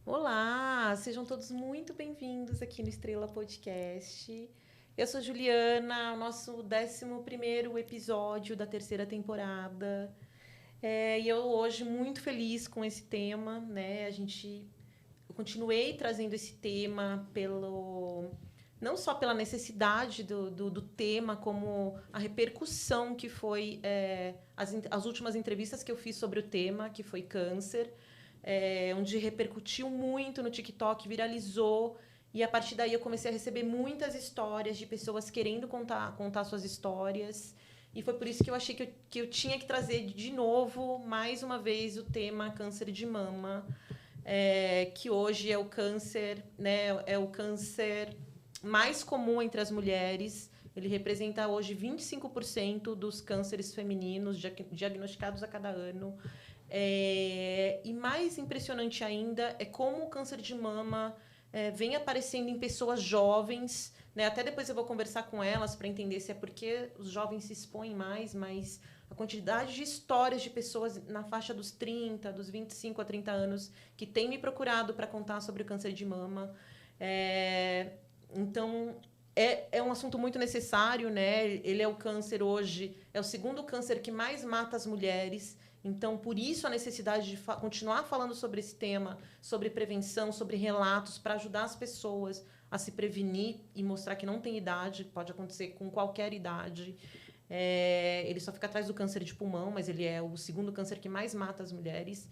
Olá, sejam todos muito bem-vindos aqui no Estrela Podcast. Eu sou Juliana, o nosso 11º episódio da terceira temporada. E eu hoje muito feliz com esse tema, né? Eu continuei trazendo esse tema não só pela necessidade do tema, como a repercussão que foi as últimas entrevistas que eu fiz sobre o tema, que foi câncer. Onde repercutiu muito no TikTok, viralizou. E a partir daí eu comecei a receber muitas histórias de pessoas querendo contar suas histórias. E foi por isso que eu achei que eu tinha que trazer de novo, mais uma vez, o tema câncer de mama, que hoje é o câncer, né, é o câncer mais comum entre as mulheres. Ele representa hoje 25% dos cânceres femininos diagnosticados a cada ano. E mais impressionante ainda é como o câncer de mama vem aparecendo em pessoas jovens, né? Até depois eu vou conversar com elas para entender se é porque os jovens se expõem mais, mas a quantidade de histórias de pessoas na faixa dos 30, dos 25 a 30 anos, que têm me procurado para contar sobre o câncer de mama. Então, é um assunto muito necessário, né? Ele é o câncer hoje, é o segundo câncer que mais mata as mulheres. Então, por isso a necessidade de continuar falando sobre esse tema, sobre prevenção, sobre relatos, para ajudar as pessoas a se prevenir e mostrar que não tem idade, pode acontecer com qualquer idade. Ele só fica atrás do câncer de pulmão, mas ele é o segundo câncer que mais mata as mulheres.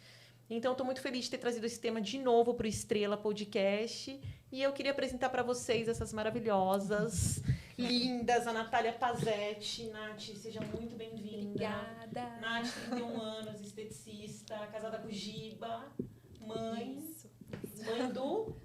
Então, estou muito feliz de ter trazido esse tema de novo para o Estrela Podcast. E eu queria apresentar para vocês essas maravilhosas, lindas, a Natália Pazetti. Nath, seja muito bem-vinda. Obrigada. Nath, 31 anos, esteticista, casada com Giba, mãe. Isso.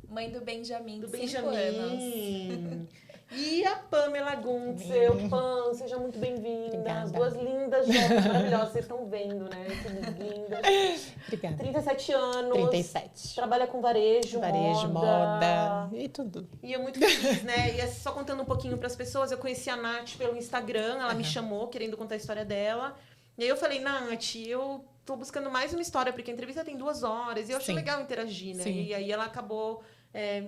Mãe do Benjamin, do 5 anos. Benjamin. E a Pamela Guntzel. Pam, seja muito bem-vinda. As duas lindas, jovens, maravilhosas. Vocês estão vendo, né? Que lindas. Obrigada. 37 anos. 37. Trabalha com varejo, moda e tudo. E eu muito feliz, né? E só contando um pouquinho para as pessoas, eu conheci a Nath pelo Instagram. Ela me chamou, querendo contar a história dela. E aí eu falei, Nath, eu tô buscando mais uma história, porque a entrevista tem 2 horas. E eu achei legal interagir, né? Sim. E aí ela acabou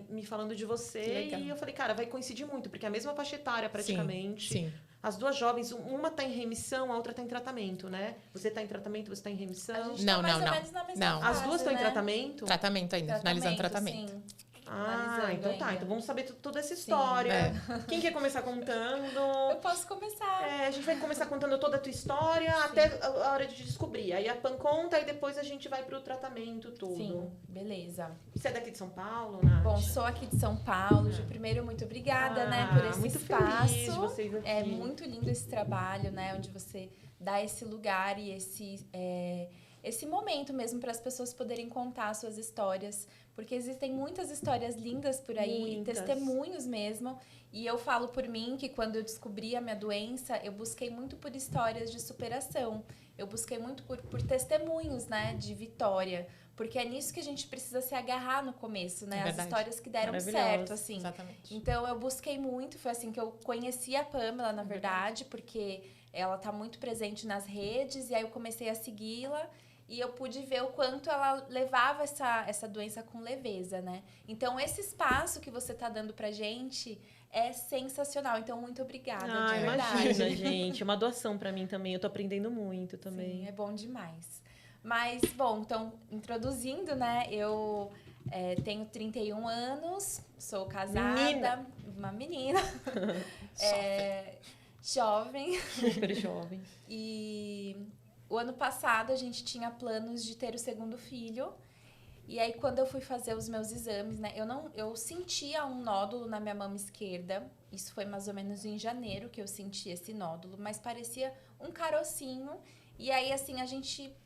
me falando de você. E eu falei, cara, vai coincidir muito, porque é a mesma faixa etária praticamente. Sim. As duas jovens, uma tá em remissão, a outra tá em tratamento, né? Você tá em tratamento, você tá em remissão? A gente tá mais ou menos na mesma fase, As duas estão em né? tratamento? Tratamento ainda, finalizando o tratamento. Sim. Então tá. Ainda. Então vamos saber toda essa história. Quem quer começar contando? Eu posso começar. A gente vai começar contando toda a tua história até a hora de descobrir. Aí a Pan conta e depois a gente vai pro tratamento todo. Sim, beleza. Você é daqui de São Paulo, Nath? Bom, sou aqui de São Paulo. Primeiro, muito obrigada, né, por esse muito espaço. Feliz de vocês aqui. É muito lindo esse trabalho, né, onde você dá esse lugar e esse momento mesmo para as pessoas poderem contar suas histórias, porque existem muitas histórias lindas por aí, testemunhos mesmo, e eu falo por mim que quando eu descobri a minha doença, eu busquei muito por histórias de superação, eu busquei muito por testemunhos, né, de vitória, porque é nisso que a gente precisa se agarrar no começo, né, as histórias que deram certo, assim. Exatamente. Então eu busquei muito, foi assim que eu conheci a Pamela, na verdade, porque ela tá muito presente nas redes, e aí eu comecei a segui-la, e eu pude ver o quanto ela levava essa doença com leveza, né? Então, esse espaço que você tá dando pra gente é sensacional. Então, muito obrigada, de verdade. Imagina, gente. É uma doação pra mim também. Eu tô aprendendo muito também. Sim, é bom demais. Mas, bom, então, introduzindo, né? Eu tenho 31 anos, sou casada. Uma menina. Jovem. Super jovem. E o ano passado a gente tinha planos de ter o segundo filho. E aí quando eu fui fazer os meus exames, né, eu sentia um nódulo na minha mama esquerda. Isso foi mais ou menos em janeiro que eu senti esse nódulo, mas parecia um carocinho. E aí assim,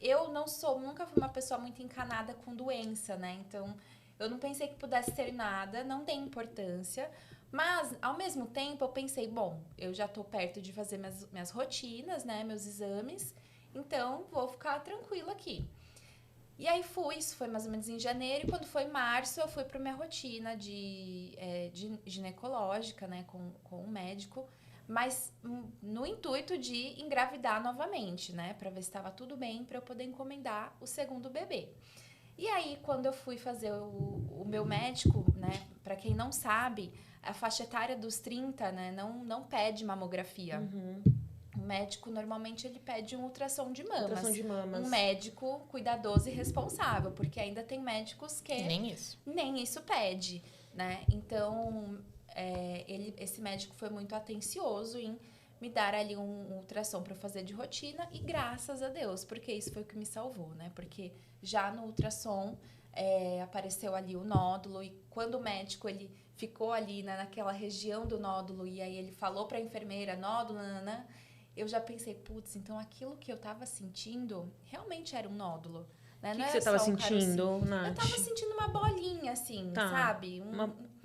eu nunca fui uma pessoa muito encanada com doença, né? Então, eu não pensei que pudesse ter nada, não tem importância. Mas, ao mesmo tempo, eu pensei, bom, eu já tô perto de fazer minhas rotinas, né, meus exames. Então, vou ficar tranquila aqui. E aí isso foi mais ou menos em janeiro, e quando foi março, eu fui para minha rotina de ginecológica, né, com um médico, mas no intuito de engravidar novamente, né, para ver se estava tudo bem, para eu poder encomendar o segundo bebê. E aí, quando eu fui fazer o meu médico, né? Pra quem não sabe, a faixa etária dos 30, né? Não pede mamografia. O médico, normalmente, ele pede um ultrassom de mamas. Ultrassom de mamas. Um médico cuidadoso e responsável, porque ainda tem médicos que... Nem isso pede, né? Então, esse médico foi muito atencioso em me dar ali um ultrassom para fazer de rotina e graças a Deus, porque isso foi o que me salvou, né? Porque já no ultrassom apareceu ali o nódulo e quando o médico ele ficou ali naquela região do nódulo e aí ele falou para a enfermeira nódulo, nanana, eu já pensei, putz, então aquilo que eu tava sentindo realmente era um nódulo. Né? O que você tava sentindo, Nath? Eu tava sentindo uma bolinha, assim, sabe?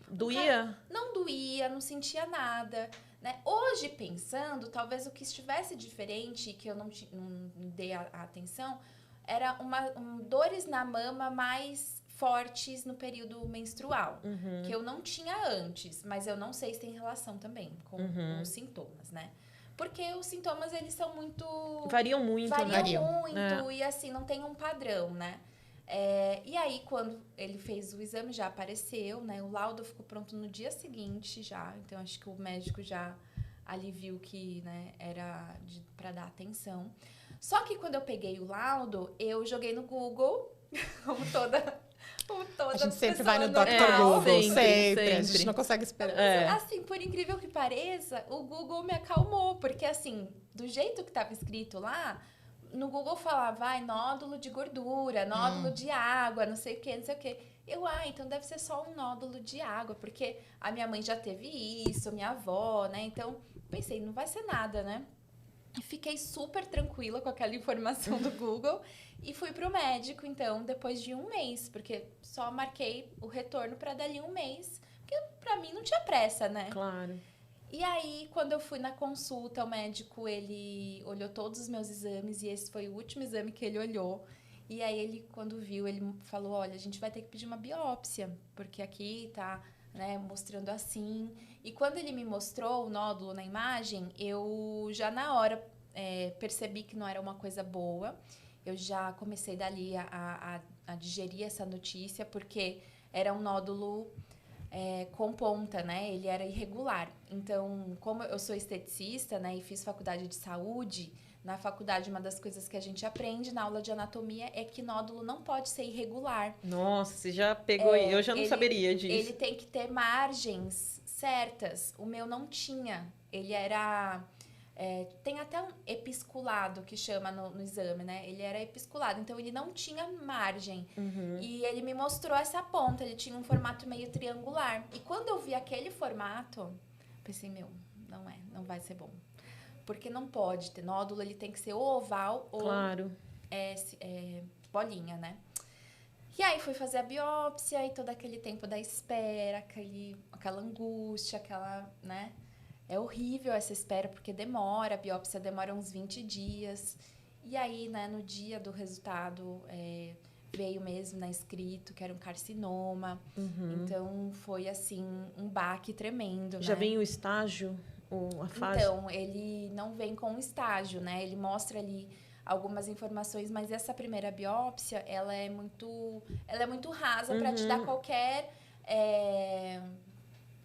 Doía? Não doía, não sentia nada. Né? Hoje, pensando, talvez o que estivesse diferente, que eu não dei a atenção, era dores na mama mais fortes no período menstrual, que eu não tinha antes, mas eu não sei se tem relação também com os sintomas, né? Porque os sintomas, eles são muito... Variam muito, e assim, não tem um padrão, né? E aí, quando ele fez o exame, já apareceu, né? O laudo ficou pronto no dia seguinte já. Então, acho que o médico já ali viu que, né, era para dar atenção. Só que quando eu peguei o laudo, eu joguei no Google, como toda a gente sempre vai no Dr. Google, sempre. A gente não consegue esperar. Assim, por incrível que pareça, o Google me acalmou, porque assim, do jeito que estava escrito lá, no Google falava, nódulo de gordura, nódulo de água, não sei o que, não sei o que. Então deve ser só um nódulo de água, porque a minha mãe já teve isso, minha avó, né? Então, pensei, não vai ser nada, né? Fiquei super tranquila com aquela informação do Google e fui pro médico, então, depois de um mês, porque só marquei o retorno para dali um mês, porque pra mim não tinha pressa, né? Claro. E aí, quando eu fui na consulta, o médico, ele olhou todos os meus exames e esse foi o último exame que ele olhou. E aí, ele, quando viu, ele falou, olha, a gente vai ter que pedir uma biópsia, porque aqui tá, né, mostrando assim. E quando ele me mostrou o nódulo na imagem, eu já na hora percebi que não era uma coisa boa. Eu já comecei dali a digerir essa notícia, porque era um nódulo com ponta, né? Ele era irregular. Então, como eu sou esteticista, né, e fiz faculdade de saúde, na faculdade uma das coisas que a gente aprende na aula de anatomia é que nódulo não pode ser irregular. Nossa, você já pegou aí. Eu já não saberia disso. Ele tem que ter margens certas. O meu não tinha. Ele era... tem até um episculado que chama no exame, né? Ele era episculado, então ele não tinha margem. E ele me mostrou essa ponta, ele tinha um formato meio triangular. E quando eu vi aquele formato, pensei, não vai ser bom. Porque não pode ter nódulo, ele tem que ser ou oval ou bolinha, né? E aí fui fazer a biópsia e todo aquele tempo da espera, aquela angústia, né? É horrível essa espera, porque demora, a biópsia demora uns 20 dias. E aí, né, no dia do resultado, veio mesmo, né, escrito que era um carcinoma. Então, foi, assim, um baque tremendo, Já né? vem o estágio, a fase? Então, ele não vem com um estágio, né? Ele mostra ali algumas informações, mas essa primeira biópsia, ela é muito rasa para te dar qualquer...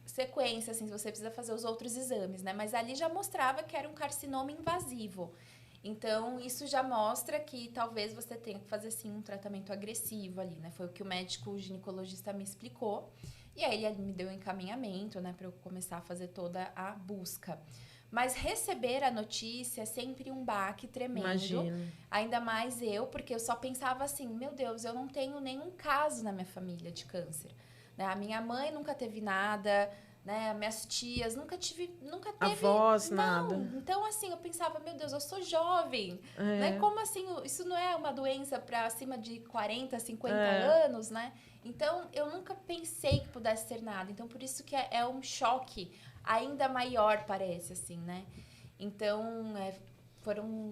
sequência, assim, você precisa fazer os outros exames, né? Mas ali já mostrava que era um carcinoma invasivo. Então, isso já mostra que talvez você tenha que fazer, sim, um tratamento agressivo ali, né? Foi o que o médico o ginecologista me explicou. E aí, ele me deu um encaminhamento, né? Para eu começar a fazer toda a busca. Mas receber a notícia é sempre um baque tremendo. Imagino. Ainda mais eu, porque eu só pensava assim, meu Deus, eu não tenho nenhum caso na minha família de câncer. Né? A minha mãe nunca teve nada, né? Minhas tias nunca teve... Avós, nada. Então, assim, eu pensava, meu Deus, eu sou jovem. Né? Como assim? Isso não é uma doença para acima de 40, 50 anos, né? Então, eu nunca pensei que pudesse ser nada. Então, por isso que é um choque ainda maior, parece, assim, né? Então,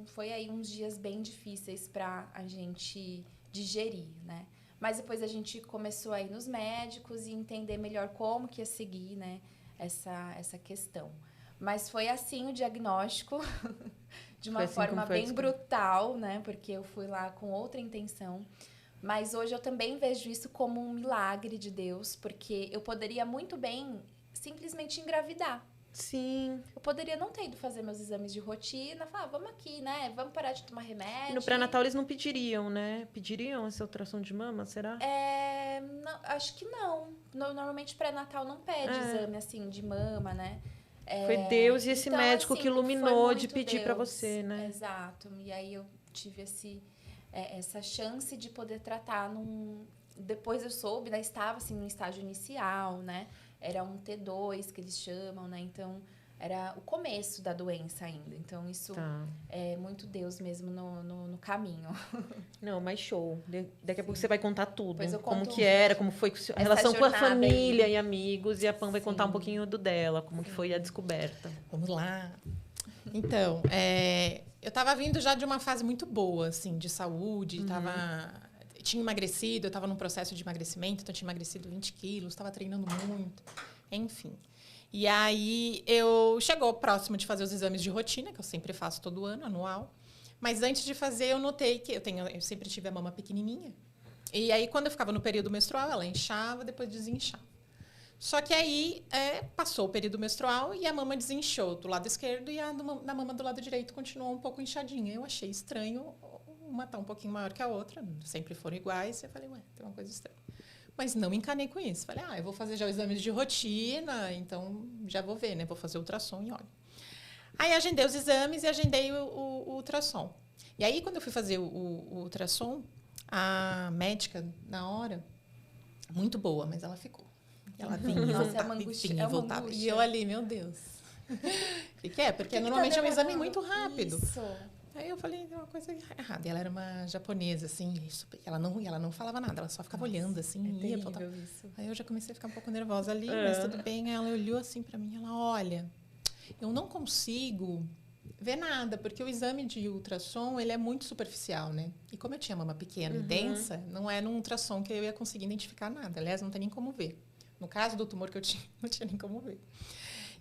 foi aí uns dias bem difíceis para a gente digerir, né? Mas depois a gente começou a ir nos médicos e entender melhor como que ia seguir, né, essa questão. Mas foi assim o diagnóstico, de uma forma bem brutal, né? Porque eu fui lá com outra intenção. Mas hoje eu também vejo isso como um milagre de Deus, porque eu poderia muito bem simplesmente engravidar. Sim. Eu poderia não ter ido fazer meus exames de rotina, falar, vamos aqui, né? Vamos parar de tomar remédio. E no pré-natal eles não pediriam, né? Pediriam essa ultrassom de mama, será? Não, acho que não. Normalmente pré-natal não pede exame, assim, de mama, né? Foi Deus e esse então, médico assim, que iluminou foi de muito pedir pra Deus. você, né? Exato. E aí eu tive essa chance de poder tratar Depois eu soube, né? Estava, assim, no estágio inicial, né? Era um T2, que eles chamam, né? Então, era o começo da doença ainda. Então, isso é muito Deus mesmo no caminho. Não, mas show. Daqui a pouco você vai contar tudo. Pois eu como conto que era, como foi a relação com a jornada família aí. e amigos. E a Pam vai contar um pouquinho do dela, como que foi a descoberta. Vamos lá. Então, eu estava vindo já de uma fase muito boa, assim, de saúde. Tinha emagrecido, eu estava num processo de emagrecimento, então eu tinha emagrecido 20 quilos, estava treinando muito, enfim. E aí, chegou próximo de fazer os exames de rotina, que eu sempre faço todo ano, anual. Mas antes de fazer, eu notei que eu sempre tive a mama pequenininha. E aí, quando eu ficava no período menstrual, ela inchava, depois desinchava. Só que aí, passou o período menstrual e a mama desinchou do lado esquerdo e na mama do lado direito continuou um pouco inchadinha. Eu achei estranho, uma tá um pouquinho maior que a outra, sempre foram iguais. Eu falei, tem uma coisa estranha. Mas não me encanei com isso. Falei, eu vou fazer já os exames de rotina, então já vou ver, né? Vou fazer ultrassom e olha. Aí agendei os exames e agendei o ultrassom. E aí, quando eu fui fazer o ultrassom, a médica, na hora, muito boa, mas ela ficou. Ela vinha e voltava, vinha e voltava. E eu ali, meu Deus. Porque normalmente é um exame muito rápido. Isso. Aí eu falei, tem uma coisa errada. E ela era uma japonesa, assim, ela não falava nada, ela só ficava olhando, assim, ia pra outra. Isso. Aí eu já comecei a ficar um pouco nervosa ali, mas tudo bem. Aí ela olhou assim pra mim, ela, olha, eu não consigo ver nada, porque o exame de ultrassom, ele é muito superficial, né? E como eu tinha mama pequena e densa, não é num ultrassom que eu ia conseguir identificar nada. Aliás, não tem nem como ver. No caso do tumor que eu tinha, não tinha nem como ver.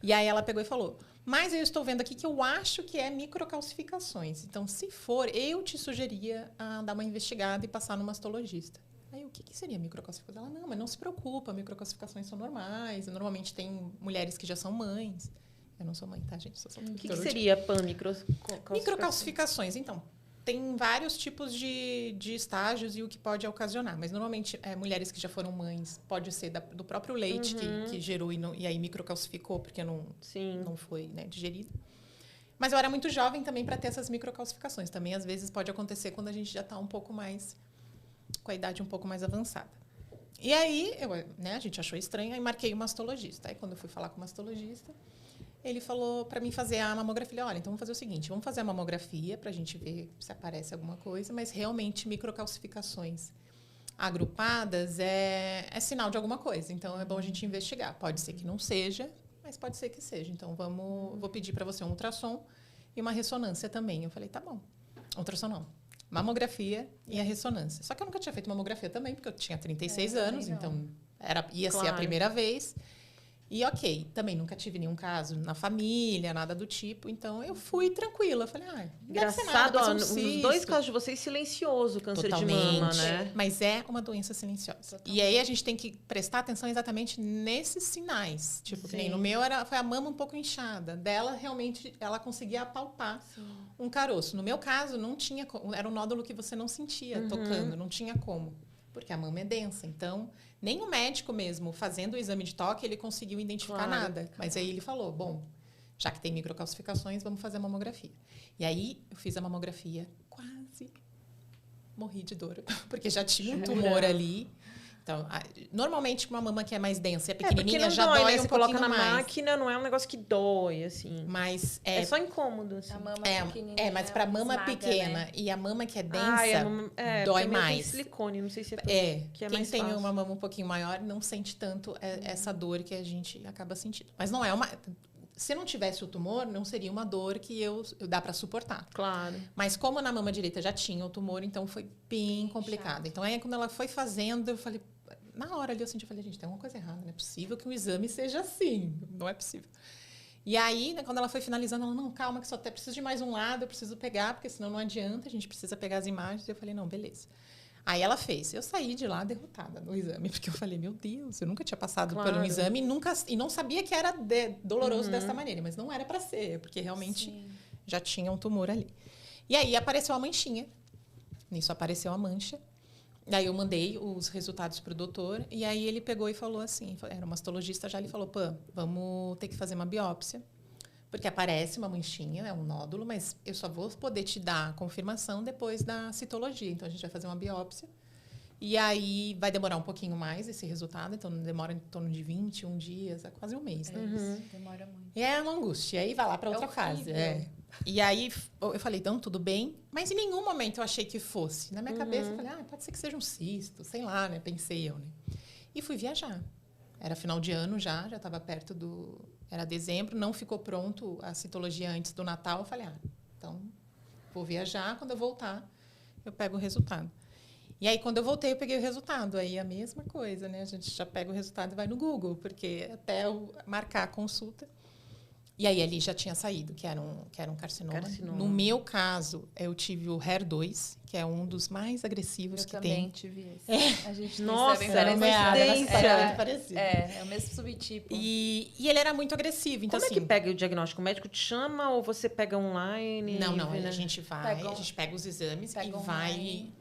E aí ela pegou e falou, mas eu estou vendo aqui que eu acho que é microcalcificações. Então, se for, eu te sugeria a dar uma investigada e passar no mastologista. Aí, o que seria microcalcificação? Ela, não, mas não se preocupa, microcalcificações são normais. Normalmente tem mulheres que já são mães. Eu não sou mãe, tá, gente? O que seria Pam, microcalcificações, então. Tem vários tipos de estágios e o que pode ocasionar. Mas, normalmente, mulheres que já foram mães, pode ser do próprio leite que gerou e aí microcalcificou, porque não foi, né, digerido. Mas eu era muito jovem também para ter essas microcalcificações. Também, às vezes, pode acontecer quando a gente já está um pouco mais... com a idade um pouco mais avançada. E aí, a gente achou estranho, aí marquei o mastologista. Aí, quando eu fui falar com o mastologista... Ele falou para mim fazer a mamografia. Olha, então vamos fazer o seguinte, vamos fazer a mamografia para a gente ver se aparece alguma coisa, mas realmente microcalcificações agrupadas é sinal de alguma coisa. Então é bom a gente investigar. Pode ser que não seja, mas pode ser que seja. Então vou pedir para você um ultrassom e uma ressonância também. Eu falei, tá bom. Ultrassom não. Mamografia e a ressonância. Só que eu nunca tinha feito mamografia também, porque eu tinha 36 anos, então ia ser a primeira vez. E ok, também nunca tive nenhum caso na família, nada do tipo. Então, eu fui tranquila. Falei, engraçado, nos 2 casos de vocês, silencioso, câncer de mama, né? Mas é uma doença silenciosa. Totalmente. E aí, a gente tem que prestar atenção exatamente nesses sinais. Tipo, que nem no meu, foi a mama um pouco inchada. Dela, realmente, ela conseguia apalpar um caroço. No meu caso, não tinha como. Era um nódulo que você não sentia tocando. Não tinha como. Porque a mama é densa. Então... Nem o médico mesmo, fazendo o exame de toque, ele conseguiu identificar nada. Mas aí ele falou, bom, já que tem microcalcificações, vamos fazer a mamografia. E aí eu fiz a mamografia, quase morri de dor, porque já tinha um tumor ali. Então, normalmente uma mama que é mais densa e é pequenininha já dói, né? Você coloca na máquina, não é um negócio que dói, assim. Mas é só incômodo, assim. A mama pequenininha. Mas para mama pequena, né? E a mama que é densa, dói mais. Tem silicone, não sei se que é quem tem fácil. Uma mama um pouquinho maior não sente tanto essa dor que a gente acaba sentindo. Mas não é uma... Se não tivesse o tumor, não seria uma dor que dá para suportar. Claro. Mas como na mama direita já tinha o tumor, então foi bem complicado. Então, aí quando ela foi fazendo, eu falei... Na hora ali eu senti, falei, gente, tem alguma coisa errada. Não é possível que um exame seja assim. Não é possível. E aí, né, quando ela foi finalizando, ela, não, calma, que só até preciso de mais um lado, eu preciso pegar, porque senão não adianta, a gente precisa pegar as imagens. E eu falei, não, beleza. Aí ela fez. Eu saí de lá derrotada no exame, porque eu falei, meu Deus, eu nunca tinha passado por um Claro. exame e não sabia que era doloroso dessa maneira, mas não era para ser, porque realmente Sim. já tinha um tumor ali. E aí apareceu a manchinha. Nisso apareceu a mancha. Daí eu mandei os resultados pro doutor, e aí ele pegou e falou assim, era um mastologista já, ele falou, Pã, vamos ter que fazer uma biópsia, porque aparece uma manchinha, é um nódulo, mas eu só vou poder te dar a confirmação depois da citologia. Então, a gente vai fazer uma biópsia. E aí, vai demorar um pouquinho mais esse resultado. Então, demora em torno de 21 dias, é quase um mês, né? Demora muito. E é uma angústia. E aí, vai lá para outra fase. horrível. E aí, eu falei, então, tudo bem. Mas em nenhum momento eu achei que fosse. Na minha cabeça, eu falei, pode ser que seja um cisto. Sei lá, né? Pensei eu, né? E fui viajar. Era final de ano já estava perto do... Era dezembro, não ficou pronto a citologia antes do Natal. Eu falei, então vou viajar, quando eu voltar, eu pego o resultado. E aí, quando eu voltei, eu peguei o resultado. Aí, a mesma coisa, né? A gente já pega o resultado e vai no Google, porque até eu marcar a consulta... E aí, ali já tinha saído, que era um carcinoma. No meu caso, eu tive o HER2, que é um dos mais agressivos que tem. Eu também tive esse. A gente Nossa, é bem coincidência. parecido. É o mesmo subtipo. E ele era muito agressivo. Então, Como assim, é que pega o diagnóstico? O médico te chama ou você pega online? Não, né? a gente vai, a gente pega os exames e vai...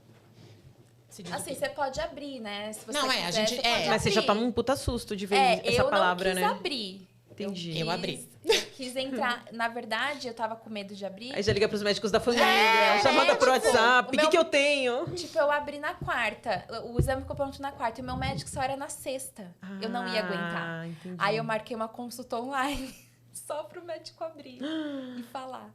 Assim, você pode abrir, né? Se você Não, quiser, a gente... você pode Mas você já abrir. toma um puta susto de ver essa palavra, eu não quis né? abrir. Entendi. Eu abri. Eu quis entrar. Na verdade, eu tava com medo de abrir. Aí já liga pros médicos da família, chamada pro tipo, WhatsApp, o meu- que eu tenho? Tipo, eu abri na quarta. O exame ficou pronto na quarta. E o meu médico só era na sexta. Eu não ia aguentar. Entendi. Aí eu marquei uma consulta online. Só pro médico abrir e falar.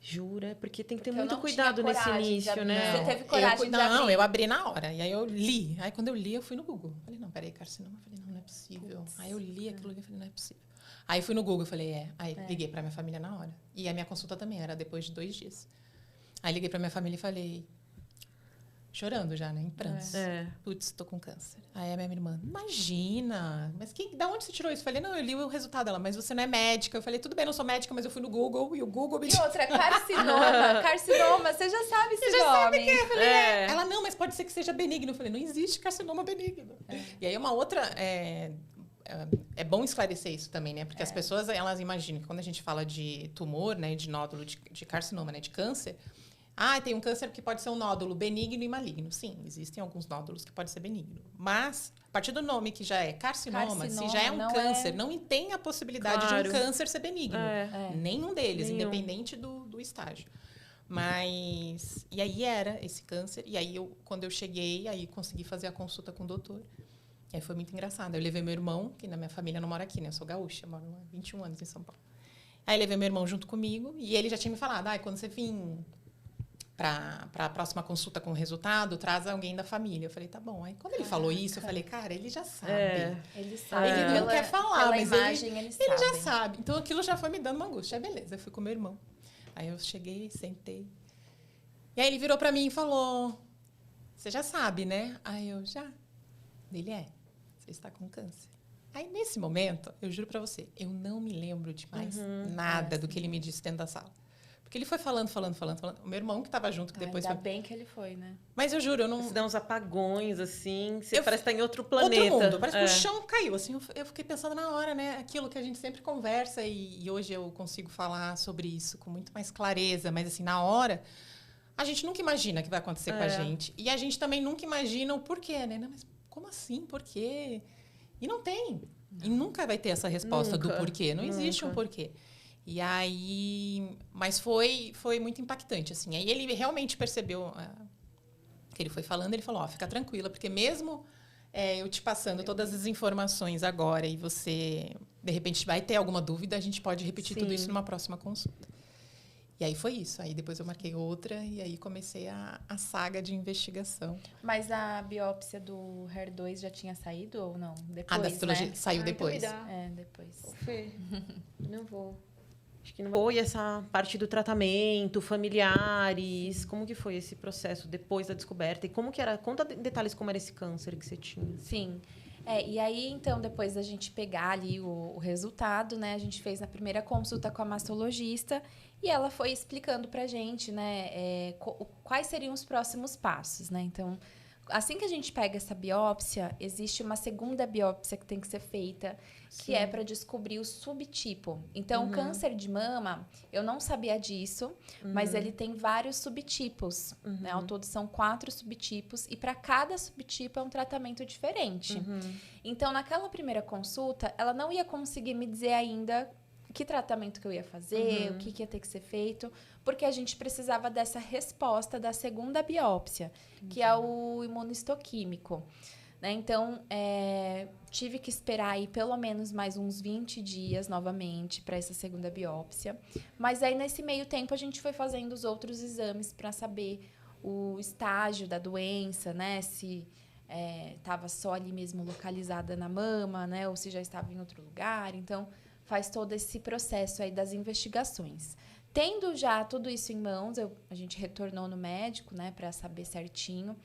Jura? Porque tem que ter Porque eu muito não cuidado tinha nesse coragem de início, abrir. né? Você teve coragem de abrir? Não, eu abri na hora. E aí eu li. Aí quando eu li, eu fui no Google. Falei, não, peraí, carcinoma. Falei, não é possível. Aí eu li aquilo ali e falei, não é possível. Aí fui no Google, falei, Aí liguei pra minha família na hora. E a minha consulta também era depois de 2 dias. Aí liguei pra minha família e falei, chorando já, né, em prantos. Putz, tô com câncer. Aí a minha irmã, imagina, mas da onde você tirou isso? Eu falei, não, eu li o resultado dela, mas você não é médica. Eu falei, tudo bem, não sou médica, mas eu fui no Google e o Google me E outra, carcinoma. Carcinoma, você já sabe esse nome. Eu falei, Ela, não, mas pode ser que seja benigno. Eu falei, não existe carcinoma benigno. E aí uma outra... É bom esclarecer isso também, né? Porque as pessoas, elas imaginam que quando a gente fala de tumor, né? De nódulo, de carcinoma, né? De câncer... tem um câncer que pode ser um nódulo benigno e maligno. Sim, existem alguns nódulos que podem ser benigno. Mas, a partir do nome que já é carcinoma se já é um câncer, não tem a possibilidade de um câncer ser benigno. Nenhum deles, independente do estágio. Mas... E aí era esse câncer. E aí, quando eu cheguei, aí consegui fazer a consulta com o doutor. E aí foi muito engraçado. Eu levei meu irmão, que na minha família não mora aqui, né? Eu sou gaúcha, moro há 21 anos em São Paulo. Aí levei meu irmão junto comigo. E ele já tinha me falado, quando você vir... para a próxima consulta com o resultado, traz alguém da família. Eu falei, tá bom. Aí, quando ele falou isso, eu falei, cara, ele já sabe. Ele sabe. Ele não quer falar, pela mas imagem, ele já sabe. Então, aquilo já foi me dando uma angústia. Aí, beleza, eu fui com meu irmão. Aí, eu cheguei, sentei. E aí, ele virou para mim e falou, você já sabe, né? Aí, eu, já. Ele, você está com câncer. Aí, nesse momento, eu juro para você, eu não me lembro de mais nada do que ele me disse dentro da sala. Porque ele foi falando. O meu irmão que estava junto, que depois ainda bem que ele foi, né? Mas eu juro, eu não... Você dá uns apagões, assim, você parece estar em outro planeta. Outro mundo, parece que o chão caiu. Assim, eu fiquei pensando na hora, né? Aquilo que a gente sempre conversa e hoje eu consigo falar sobre isso com muito mais clareza. Mas, assim, na hora, a gente nunca imagina o que vai acontecer com a gente. E a gente também nunca imagina o porquê, né? Não, mas como assim? Por quê? E não tem. E nunca vai ter essa resposta do porquê. Não existe um porquê. E aí... Mas foi muito impactante, assim. Aí ele realmente percebeu... que ele foi falando, ele falou, fica tranquila, porque mesmo eu te passando todas as informações agora e você, de repente, vai ter alguma dúvida, a gente pode repetir tudo isso numa próxima consulta. E aí foi isso. Aí depois eu marquei outra e aí comecei a saga de investigação. Mas a biópsia do HER2 já tinha saído ou não? Depois, da citologia saiu depois. Então depois. Fê, não vou... Acho que não foi essa parte do tratamento, familiares. Como que foi esse processo depois da descoberta? E como que era? Conta detalhes como era esse câncer que você tinha. Sim. E aí, então, depois da gente pegar ali o resultado, né? A gente fez na primeira consulta com a mastologista e ela foi explicando pra gente, né? Quais seriam os próximos passos, né? Então, assim que a gente pega essa biópsia, existe uma segunda biópsia que tem que ser feita, que é para descobrir o subtipo. Então, o câncer de mama, eu não sabia disso, mas ele tem vários subtipos, né? Ao todo são 4 subtipos, e para cada subtipo é um tratamento diferente. Então, naquela primeira consulta, ela não ia conseguir me dizer ainda que tratamento que eu ia fazer, o que ia ter que ser feito, porque a gente precisava dessa resposta da segunda biópsia, que é o imunohistoquímico. Né? Então, tive que esperar aí pelo menos mais uns 20 dias novamente para essa segunda biópsia. Mas aí, nesse meio tempo, a gente foi fazendo os outros exames para saber o estágio da doença, né? Se estava só ali mesmo localizada na mama, né? Ou se já estava em outro lugar. Então, faz todo esse processo aí das investigações. Tendo já tudo isso em mãos, a gente retornou no médico, né? Para saber certinho.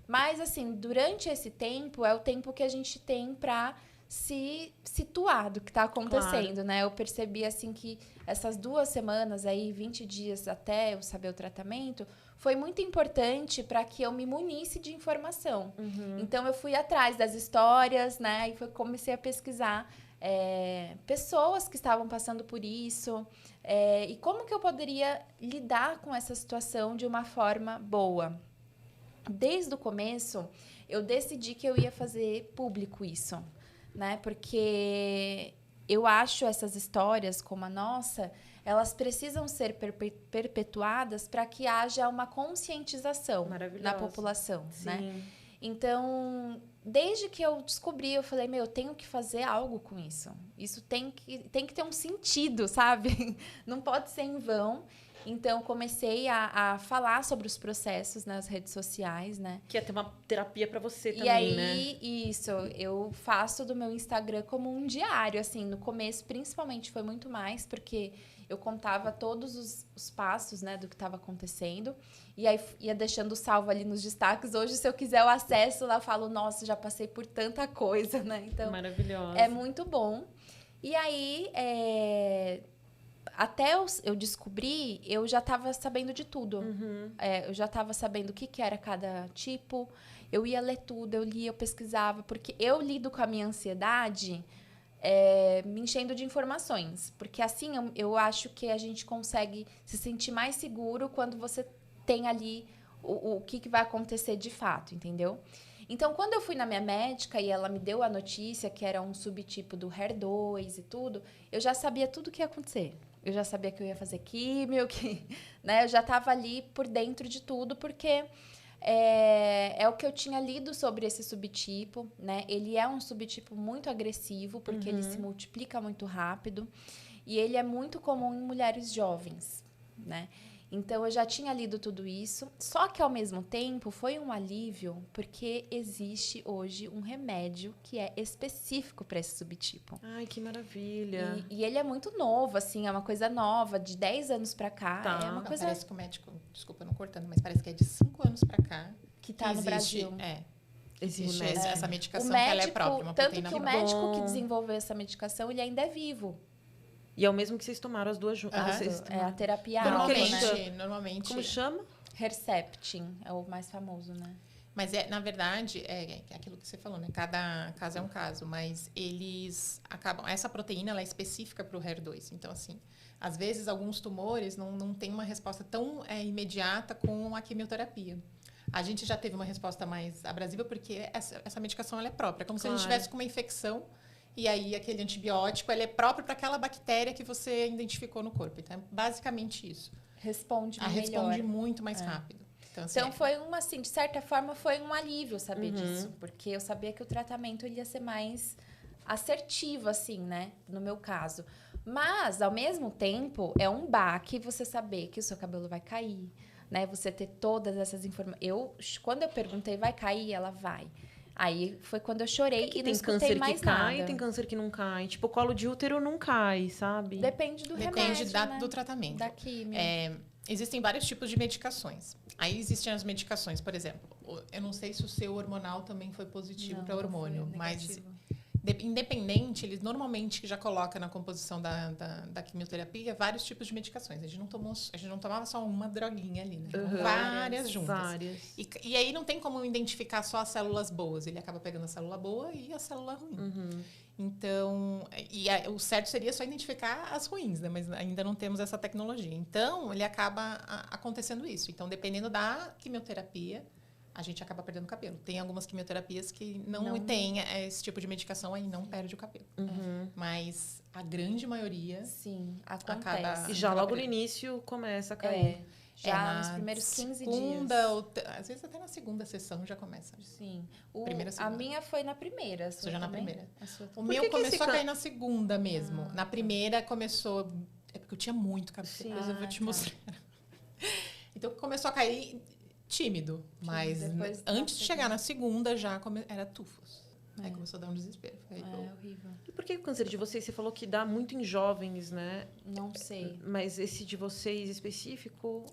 Mas, assim, durante esse tempo, é o tempo que a gente tem para se situar do que está acontecendo, né? Eu percebi, assim, que essas 2 semanas aí, 20 dias até eu saber o tratamento, foi muito importante para que eu me munisse de informação. Então, eu fui atrás das histórias, né? E comecei a pesquisar pessoas que estavam passando por isso e como que eu poderia lidar com essa situação de uma forma boa. Desde o começo, eu decidi que eu ia fazer público isso, né? Porque eu acho essas histórias como a nossa, elas precisam ser perpetuadas para que haja uma conscientização na população, né? Então, desde que eu descobri, eu falei, eu tenho que fazer algo com isso. Isso tem que ter um sentido, sabe? Não pode ser em vão. Então, comecei a falar sobre os processos nas redes sociais, né? Que ia ter uma terapia para você também, e aí, né? Isso, eu faço do meu Instagram como um diário, assim. No começo, principalmente, foi muito mais, porque eu contava todos os passos, né, do que estava acontecendo. E aí, ia deixando salvo ali nos destaques. Hoje, se eu quiser o acesso, lá eu falo, nossa, já passei por tanta coisa, né? Então, maravilhosa. É muito bom. E aí, até eu descobrir, eu já estava sabendo de tudo. Eu já estava sabendo o que era cada tipo. Eu ia ler tudo, eu lia, eu pesquisava. Porque eu lido com a minha ansiedade me enchendo de informações. Porque assim, eu acho que a gente consegue se sentir mais seguro quando você tem ali o que vai acontecer de fato, entendeu? Então, quando eu fui na minha médica e ela me deu a notícia que era um subtipo do HER2 e tudo, eu já sabia tudo o que ia acontecer. Eu já sabia que eu ia fazer químio, né? Eu já estava ali por dentro de tudo, porque é o que eu tinha lido sobre esse subtipo, né? Ele é um subtipo muito agressivo, porque ele se multiplica muito rápido. E ele é muito comum em mulheres jovens, né? Então, eu já tinha lido tudo isso. Só que, ao mesmo tempo, foi um alívio, porque existe hoje um remédio que é específico para esse subtipo. Ai, que maravilha. E ele é muito novo, assim, é uma coisa nova, de 10 anos para cá. Tá. É uma coisa... Parece que o médico, desculpa não cortando, mas parece que é de 5 anos para cá. Que tá no Brasil. Existe remédio. essa medicação que ela é própria, uma tanto proteína que o própria. médico que desenvolveu essa medicação, ele ainda é vivo. E é o mesmo que vocês tomaram as duas juntas. É a terapia Normalmente. Como chama? Herceptin é o mais famoso, né? Mas, na verdade, é aquilo que você falou, né? Cada caso é um caso, mas eles acabam... Essa proteína, ela é específica para o HER2. Então, assim, às vezes, alguns tumores não têm uma resposta tão imediata com a quimioterapia. A gente já teve uma resposta mais abrasiva, porque essa medicação, ela é própria. É como se a gente tivesse com uma infecção, e aí aquele antibiótico, ele é próprio para aquela bactéria que você identificou no corpo. Então, é basicamente isso. Responde melhor. Responde muito mais rápido. Então, foi assim, de certa forma, foi um alívio saber disso. Porque eu sabia que o tratamento ele ia ser mais assertivo, assim, né? No meu caso. Mas, ao mesmo tempo, é um baque você saber que o seu cabelo vai cair, né? Você ter todas essas informações. Quando eu perguntei, vai cair? Ela vai. Aí foi quando eu chorei e não escutei mais nada. Tem câncer que cai, tem câncer que não cai. Tipo, colo de útero não cai, sabe? Depende do remédio, né? do tratamento. Da química. Existem vários tipos de medicações. Aí existem as medicações, por exemplo, eu não sei se o seu hormonal também foi positivo para hormormônio, mas independente, ele normalmente já coloca na composição da quimioterapia vários tipos de medicações. A gente não tomava só uma droguinha ali, né? Várias juntas. Várias. E aí não tem como identificar só as células boas. Ele acaba pegando a célula boa e a célula ruim. Então, o certo seria só identificar as ruins, né? Mas ainda não temos essa tecnologia. Então, ele acaba acontecendo isso. Então, dependendo da quimioterapia, a gente acaba perdendo cabelo. Tem algumas quimioterapias que não tem esse tipo de medicação, aí não perde o cabelo. Mas a grande maioria... Sim, acontece. Acaba, E já logo no perdendo. início começa a cair. Já nos primeiros 15 dias. Às vezes até na segunda sessão já começa. Sim. Segunda. A minha foi na primeira. Você já na primeira. O O meu começou a cair na segunda mesmo. Na primeira começou... É porque eu tinha muito cabelo. Sim. Depois eu vou te mostrar. Então começou a cair tímido. Mas depois antes de chegar na segunda já era tufos. Aí começou a dar um desespero. Aí horrível. E por que o câncer de vocês, você falou que dá muito em jovens, né? Não sei. Mas esse de vocês específico?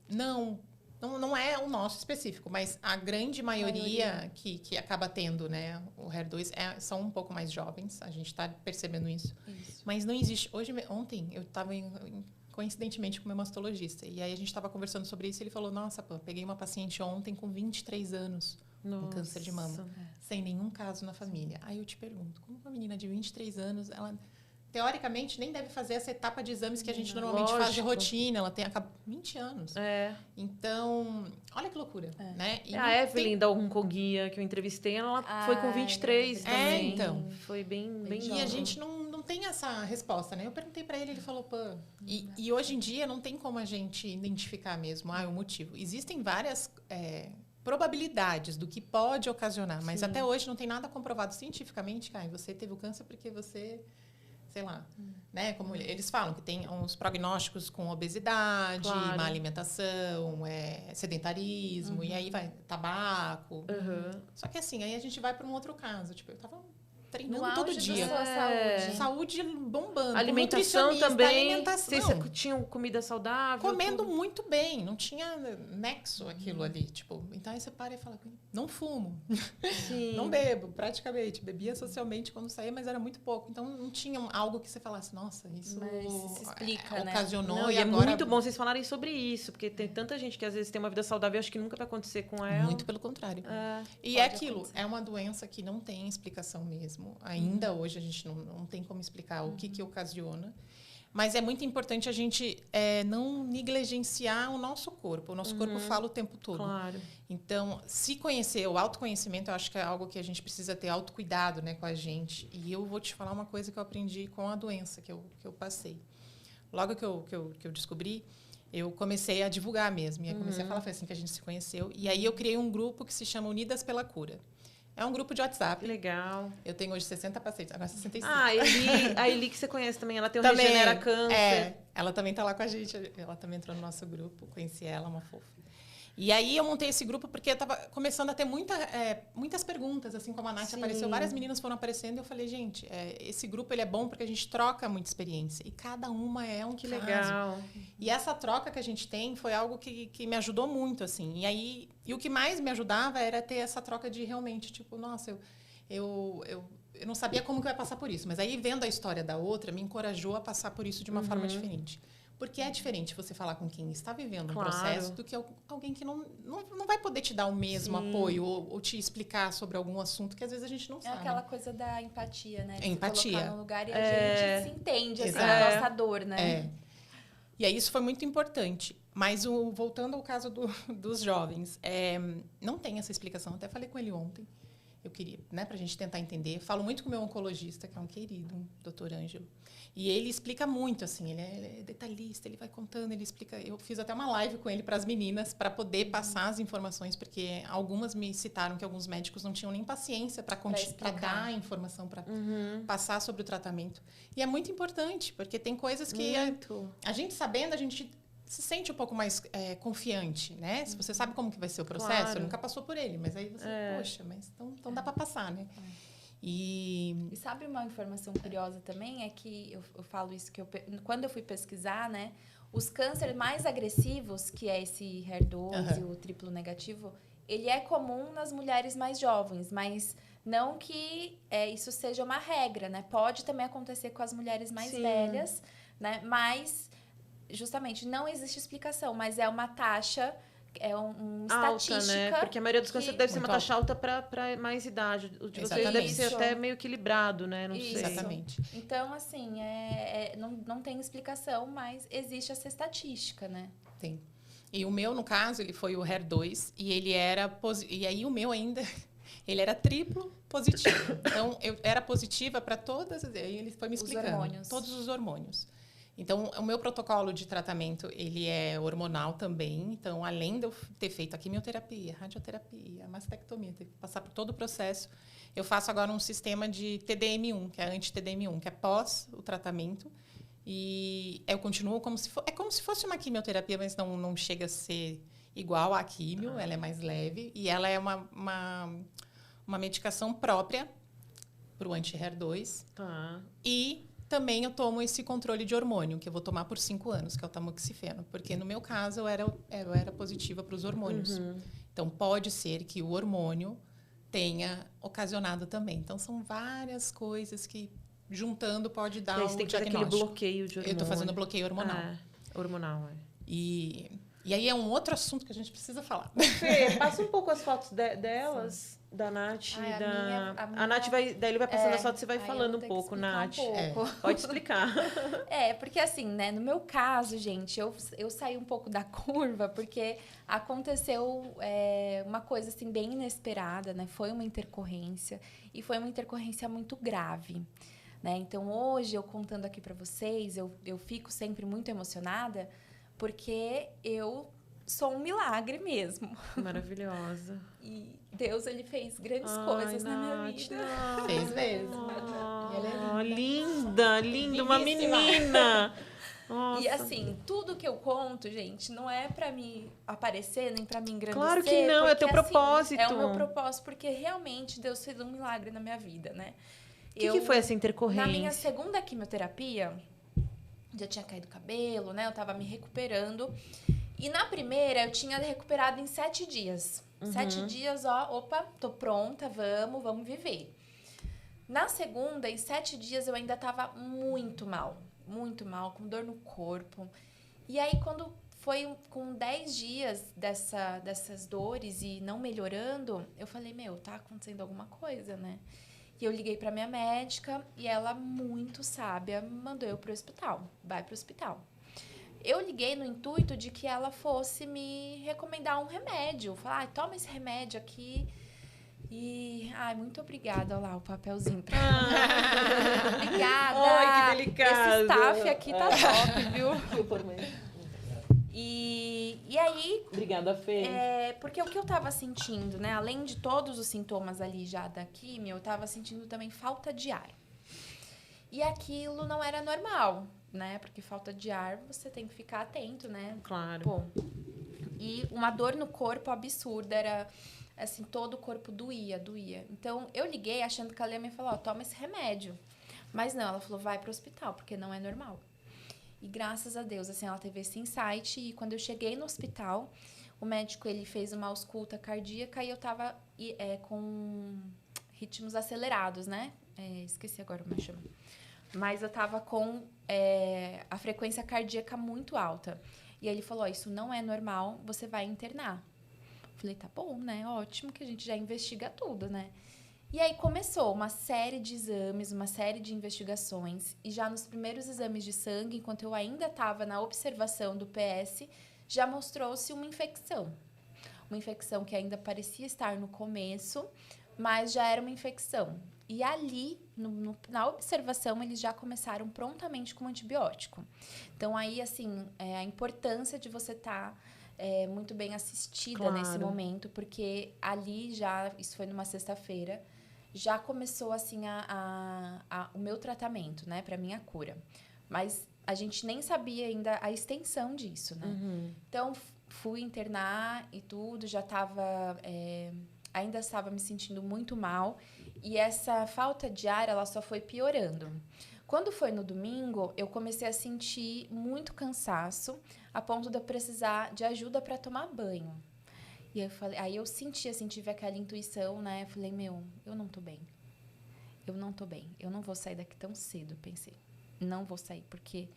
Não é o nosso específico, mas a grande maioria que acaba tendo, né, o HER2 são um pouco mais jovens. A gente está percebendo isso. Mas não existe. Ontem eu estava coincidentemente com o meu mastologista. E aí a gente estava conversando sobre isso e ele falou, nossa, pô, peguei uma paciente ontem com 23 anos com câncer de mama, sem nenhum caso na família. Aí eu te pergunto, como uma menina de 23 anos, ela teoricamente nem deve fazer essa etapa de exames que a gente normalmente faz de rotina, ela tem 20 anos. Então, olha que loucura, né? E a Evelyn da Oncoguia, que eu entrevistei, ela foi com 23 também. Então. Foi bem E a gente não tem essa resposta, né? Eu perguntei pra ele falou, pô... E hoje em dia não tem como a gente identificar mesmo o motivo. Existem várias probabilidades do que pode ocasionar, mas até hoje não tem nada comprovado cientificamente, você teve o câncer porque você... sei lá, né? Como eles falam, que tem uns prognósticos com obesidade, má alimentação, sedentarismo, e aí vai tabaco. Só que assim, aí a gente vai para um outro caso. Tipo, eu tava treinando todo dia. Saúde bombando. Alimentação também. Alimentação. Vocês tinham comida saudável? Comendo muito bem. Não tinha nexo aquilo ali. Tipo, então aí você para e fala, não fumo. Sim. Não bebo, praticamente. Bebia socialmente quando saía, mas era muito pouco. Então não tinha algo que você falasse, nossa, isso se explica, né? ocasionou. Não, e agora... é muito bom vocês falarem sobre isso, porque tem tanta gente que às vezes tem uma vida saudável e acho que nunca vai acontecer com ela. Muito pelo contrário. E é aquilo, é uma doença que não tem explicação mesmo. Ainda hoje a gente não tem como explicar o que ocasiona. Mas é muito importante a gente não negligenciar o nosso corpo. O nosso corpo fala o tempo todo. Claro. Então, se conhecer, o autoconhecimento, eu acho que é algo que a gente precisa ter autocuidado, né, com a gente. E eu vou te falar uma coisa que eu aprendi com a doença que eu passei. Logo que eu descobri, eu comecei a divulgar mesmo. E aí comecei a falar, foi assim que a gente se conheceu. E aí eu criei um grupo que se chama Unidas pela Cura. É um grupo de WhatsApp. Legal. Eu tenho hoje 60 pacientes, agora 65. A Eli que você conhece também, ela tem o Regenera Câncer. Ela também está lá com a gente, ela também entrou no nosso grupo, conheci ela, uma fofa. E aí eu montei esse grupo porque eu estava começando a ter muitas perguntas, assim como a Nath apareceu, várias meninas foram aparecendo e eu falei, gente, esse grupo ele é bom porque a gente troca muita experiência e cada uma é um caso. Legal. E essa troca que a gente tem foi algo que me ajudou muito, assim. E o que mais me ajudava era ter essa troca de realmente, tipo, nossa, eu não sabia como que eu ia passar por isso, mas aí vendo a história da outra me encorajou a passar por isso de uma forma diferente. Porque é diferente você falar com quem está vivendo um processo do que alguém que não vai poder te dar o mesmo apoio ou te explicar sobre algum assunto que às vezes a gente não sabe. É aquela coisa da empatia, né? De empatia. Se colocar no lugar e a gente se entende, assim, a nossa dor, né? E aí isso foi muito importante. Mas voltando ao caso dos jovens, não tem essa explicação. Até falei com ele ontem. Eu queria, né, pra gente tentar entender. Falo muito com o meu oncologista, que é um querido, o Dr. Ângelo. E ele explica muito, assim, ele é detalhista, ele vai contando, ele explica. Eu fiz até uma live com ele para as meninas, para poder passar as informações, porque algumas me citaram que alguns médicos não tinham nem paciência para dar a informação, para passar sobre o tratamento. E é muito importante, porque tem coisas que a gente sabendo, a gente se sente um pouco mais confiante, né? Se você sabe como que vai ser o processo, nunca passou por ele, mas aí você, poxa, mas então dá para passar, né? E sabe uma informação curiosa também? É que eu falo isso, que quando eu fui pesquisar, né? Os cânceres mais agressivos, que é esse HER2 e o triplo negativo, ele é comum nas mulheres mais jovens, mas não que isso seja uma regra, né? Pode também acontecer com as mulheres mais velhas, né? Mas, justamente, não existe explicação, mas é uma taxa, alta, estatística. né? Porque a maioria dos cânceres deve ser uma taxa alta para mais idade. O de vocês deve ser até meio equilibrado, né? Não sei. Exatamente. Então, assim, não tem explicação, mas existe essa estatística, né? Tem. E o meu, no caso, ele foi o HER2 e ele era... E aí o meu ainda... Ele era triplo positivo. Então, eu era positiva para todas... Aí ele foi me explicando. Todos os hormônios. Então, o meu protocolo de tratamento, ele é hormonal também. Então, além de eu ter feito a quimioterapia, radioterapia, mastectomia, ter que passar por todo o processo, eu faço agora um sistema de TDM1, que é anti-TDM1, que é pós o tratamento. E eu continuo como se é como se fosse uma quimioterapia, mas não chega a ser igual à quimio, ela é mais leve. E ela é uma medicação própria para o anti-HER2. Tá. E também eu tomo esse controle de hormônio, que eu vou tomar por 5 anos, que é o tamoxifeno. Porque, no meu caso, eu era positiva para os hormônios. Então, pode ser que o hormônio tenha ocasionado também. Então, são várias coisas que, juntando, pode dar o diagnóstico. Tem aquele bloqueio de hormônio. Eu estou fazendo bloqueio hormonal. Hormonal, E aí é um outro assunto que a gente precisa falar. Fê, passa um pouco as fotos delas. Sim. Da Nath. A Nath daí ele vai passando as fotos e você vai falando um pouco, Nath. Pode explicar. Porque assim, né? No meu caso, gente, eu saí um pouco da curva porque aconteceu uma coisa assim bem inesperada, né? Foi uma intercorrência e foi uma intercorrência muito grave, né? Então, hoje, eu contando aqui para vocês, eu fico sempre muito emocionada porque eu sou um milagre mesmo. Maravilhosa. E Deus, ele fez grandes coisas na minha vida. Não. Fez mesmo. Ela é linda, linda, uma menina. Nossa. E assim, tudo que eu conto, gente, não é pra me aparecer, nem pra me engrandecer. Claro que não, é teu propósito. É o meu propósito, porque realmente Deus fez um milagre na minha vida, né? O que foi essa intercorrência? Na minha segunda quimioterapia, já tinha caído o cabelo, né? Eu tava me recuperando. E na primeira, eu tinha recuperado em 7 dias. 7 dias, opa, tô pronta, vamos viver. Na segunda, em 7 dias, eu ainda tava muito mal, com dor no corpo. E aí, quando foi com 10 dias dessas dores e não melhorando, eu falei, tá acontecendo alguma coisa, né? E eu liguei pra minha médica e ela, muito sábia, mandou eu pro hospital. Vai pro hospital. Eu liguei no intuito de que ela fosse me recomendar um remédio. Falar, toma esse remédio aqui. E, muito obrigada. Olha lá o papelzinho. Obrigada. Ai, que delicado. Esse staff aqui tá top, viu? E aí... Obrigada, Fê. Porque o que eu tava sentindo, né? Além de todos os sintomas ali já da químio, eu tava sentindo também falta de ar. E aquilo não era normal, né? Porque falta de ar, você tem que ficar atento, né? Claro. E uma dor no corpo absurda, era assim, todo o corpo doía. Então, eu liguei achando que ela ia me falar, toma esse remédio. Mas não, ela falou, vai pro hospital, porque não é normal. E graças a Deus, assim, ela teve esse insight. E quando eu cheguei no hospital, o médico, ele fez uma ausculta cardíaca e eu tava com ritmos acelerados, né? Esqueci agora como chama. Mas eu tava com a frequência cardíaca muito alta. E aí ele falou, isso não é normal, você vai internar. Falei, tá bom, né? Ótimo que a gente já investiga tudo, né? E aí começou uma série de exames, uma série de investigações. E já nos primeiros exames de sangue, enquanto eu ainda estava na observação do PS, já mostrou-se uma infecção. Uma infecção que ainda parecia estar no começo, mas já era uma infecção. E ali, na observação, eles já começaram prontamente com antibiótico. Então, aí, assim, a importância de você estar muito bem assistida nesse momento, porque ali já, isso foi numa sexta-feira, já começou, assim, o meu tratamento, né, para minha cura. Mas a gente nem sabia ainda a extensão disso, né? Então, fui internar e tudo, já estava... ainda estava me sentindo muito mal. E essa falta de ar, ela só foi piorando. Quando foi no domingo, eu comecei a sentir muito cansaço, a ponto de eu precisar de ajuda para tomar banho. E aí eu senti, assim, tive aquela intuição, né? Eu falei, meu, eu não tô bem. Eu não tô bem. Eu não vou sair daqui tão cedo, pensei. Não vou sair, porque,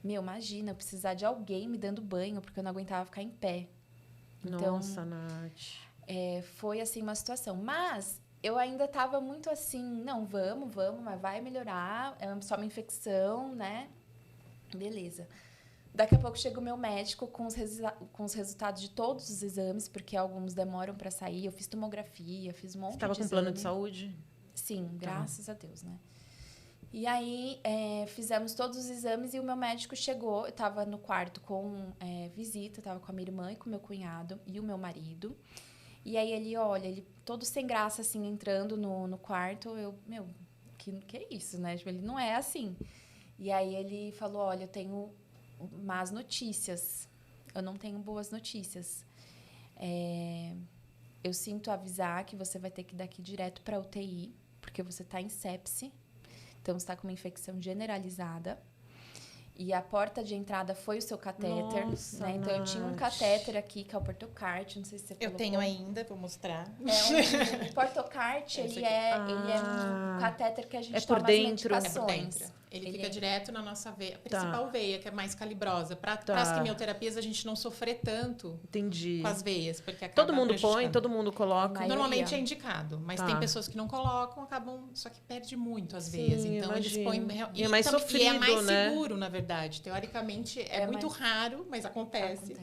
meu, imagina, eu precisar de alguém me dando banho, porque eu não aguentava ficar em pé. Então, Nossa, Nath. foi, assim, uma situação. Mas eu ainda tava muito assim, não, vamos, mas vai melhorar, é só uma infecção, né? Beleza. Daqui a pouco chega o meu médico com os resultados de todos os exames, porque alguns demoram para sair. Eu fiz tomografia, fiz um monte de exame. Você estava com plano de saúde? Sim, graças a Deus, né? E aí, fizemos todos os exames e o meu médico chegou. Eu estava no quarto com visita, estava com a minha irmã e com o meu cunhado e o meu marido. E aí ele todo sem graça, assim, entrando no quarto. Meu, que é isso, né? Tipo, ele não é assim. E aí ele falou, olha, eu tenho más notícias. Eu não tenho boas notícias. Eu sinto avisar que você vai ter que ir daqui direto para UTI, porque você está em sepse. Então, você está com uma infecção generalizada. E a porta de entrada foi o seu catéter. Nossa, né? Então, eu tinha um Nath. catéter aqui, que é o Portocart. Não sei se você Eu colocou. tenho ainda, vou mostrar. O Portocart, ele é um catéter que a gente É por toma dentro. as É por medicações. dentro. Ele fica direto na nossa veia. A principal Tá. veia, que é mais calibrosa. Para Tá. as quimioterapias, a gente não sofrer tanto Entendi. com as veias. Porque acaba Todo mundo põe, prejudicando. todo mundo coloca. Maioria. Normalmente é indicado, mas Tá. tem pessoas que não colocam, acabam, só que perde muito as veias. Sim, Então eles põem. imagino. E é mais e é sofrido, mais né? seguro, na verdade. Teoricamente é muito raro, mas acontece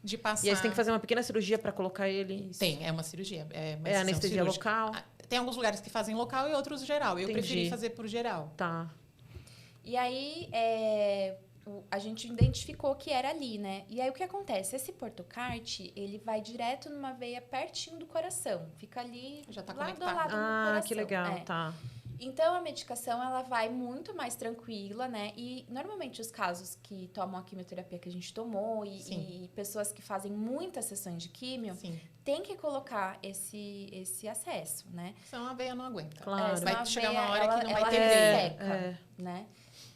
de passar. E aí você tem que fazer uma pequena cirurgia para colocar ele. Tem, é uma cirurgia. É, uma É incisão anestesia cirúrgica. local? Tem alguns lugares que fazem local e outros geral. Eu Entendi. preferi fazer por geral. Tá. E aí, a gente identificou que era ali, né? E aí, o que acontece? Esse Portocart, ele vai direto numa veia pertinho do coração. Fica ali, Já tá lado a conectado. lado do coração. Que legal, tá. Então, a medicação, ela vai muito mais tranquila, né? E, normalmente, os casos que tomam a quimioterapia que a gente tomou e pessoas que fazem muitas sessões de químio, Sim. tem que colocar esse acesso, né? Senão a veia não aguenta. Claro. Senão Vai a chegar veia, uma hora que não vai ela ter veia. resseca, né?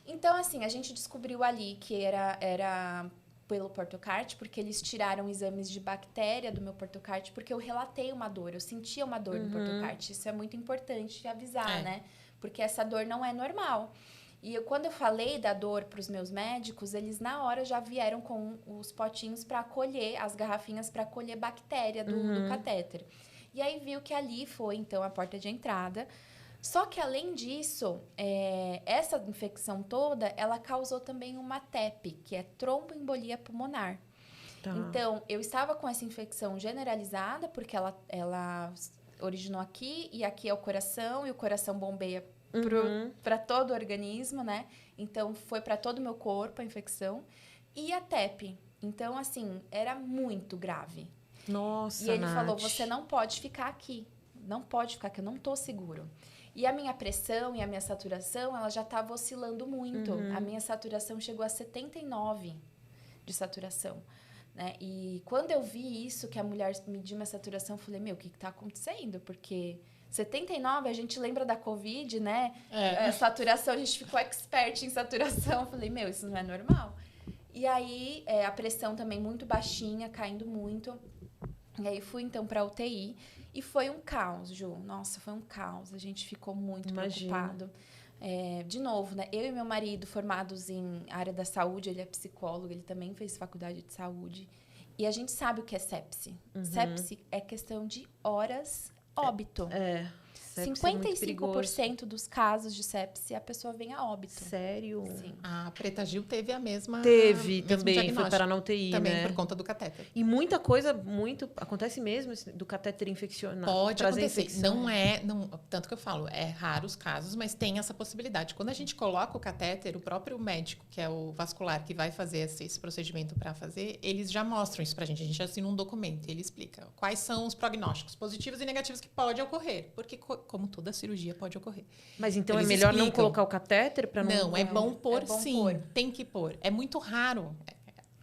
Então, assim, a gente descobriu ali que era pelo Portocart, porque eles tiraram exames de bactéria do meu Portocart, porque eu relatei uma dor, eu sentia uma dor no Portocart. Isso é muito importante avisar, né? Porque essa dor não é normal. E quando eu falei da dor para os meus médicos, eles na hora já vieram com os potinhos para acolher, as garrafinhas para acolher bactéria do catéter. E aí viu que ali foi, então, a porta de entrada. Só que, além disso, essa infecção toda, ela causou também uma TEP, que é tromboembolia pulmonar. Tá. Então, eu estava com essa infecção generalizada, porque ela originou aqui, e aqui é o coração, e o coração bombeia para todo o organismo, né? Então, foi para todo o meu corpo a infecção. E a TEP. Então, assim, era muito grave. Nossa, E ele Nath. falou, você não pode ficar aqui. Não pode ficar aqui, eu não tô seguro. E a minha pressão e a minha saturação, ela já estava oscilando muito. A minha saturação chegou a 79 de saturação. Né? E quando eu vi isso, que a mulher mediu minha saturação, eu falei, meu, o que está acontecendo? Porque 79, a gente lembra da Covid, né? Saturação, a gente ficou expert em saturação. Eu falei, meu, isso não é normal. E aí, a pressão também muito baixinha, caindo muito. E aí, fui, então, para a UTI. E foi um caos, Ju. Nossa, foi um caos. A gente ficou muito preocupado. De novo, né? Eu e meu marido, formados em área da saúde, ele é psicólogo, ele também fez faculdade de saúde. E a gente sabe o que é sepse. Sepse é questão de horas, óbito. Sepse é muito perigoso. 55% dos casos de sepse, a pessoa vem a óbito. Sério? Sim. A Preta Gil teve a mesma. Teve mesmo também, foi diagnóstico. para na UTI, Também né? por conta do catéter. E muita coisa, acontece mesmo do catéter infeccionar. Pode trazer acontecer. infecção. Não, tanto que eu falo, é raro os casos, mas tem essa possibilidade. Quando a gente coloca o catéter, o próprio médico, que é o vascular, que vai fazer esse procedimento para fazer, eles já mostram isso pra gente. A gente assina um documento, ele explica quais são os prognósticos positivos e negativos que pode ocorrer. Porque, como toda cirurgia pode ocorrer. Mas então Eles é melhor não explicam. colocar o catéter para não... Não, é bom pôr é bom sim. pôr. Tem que pôr. É muito raro.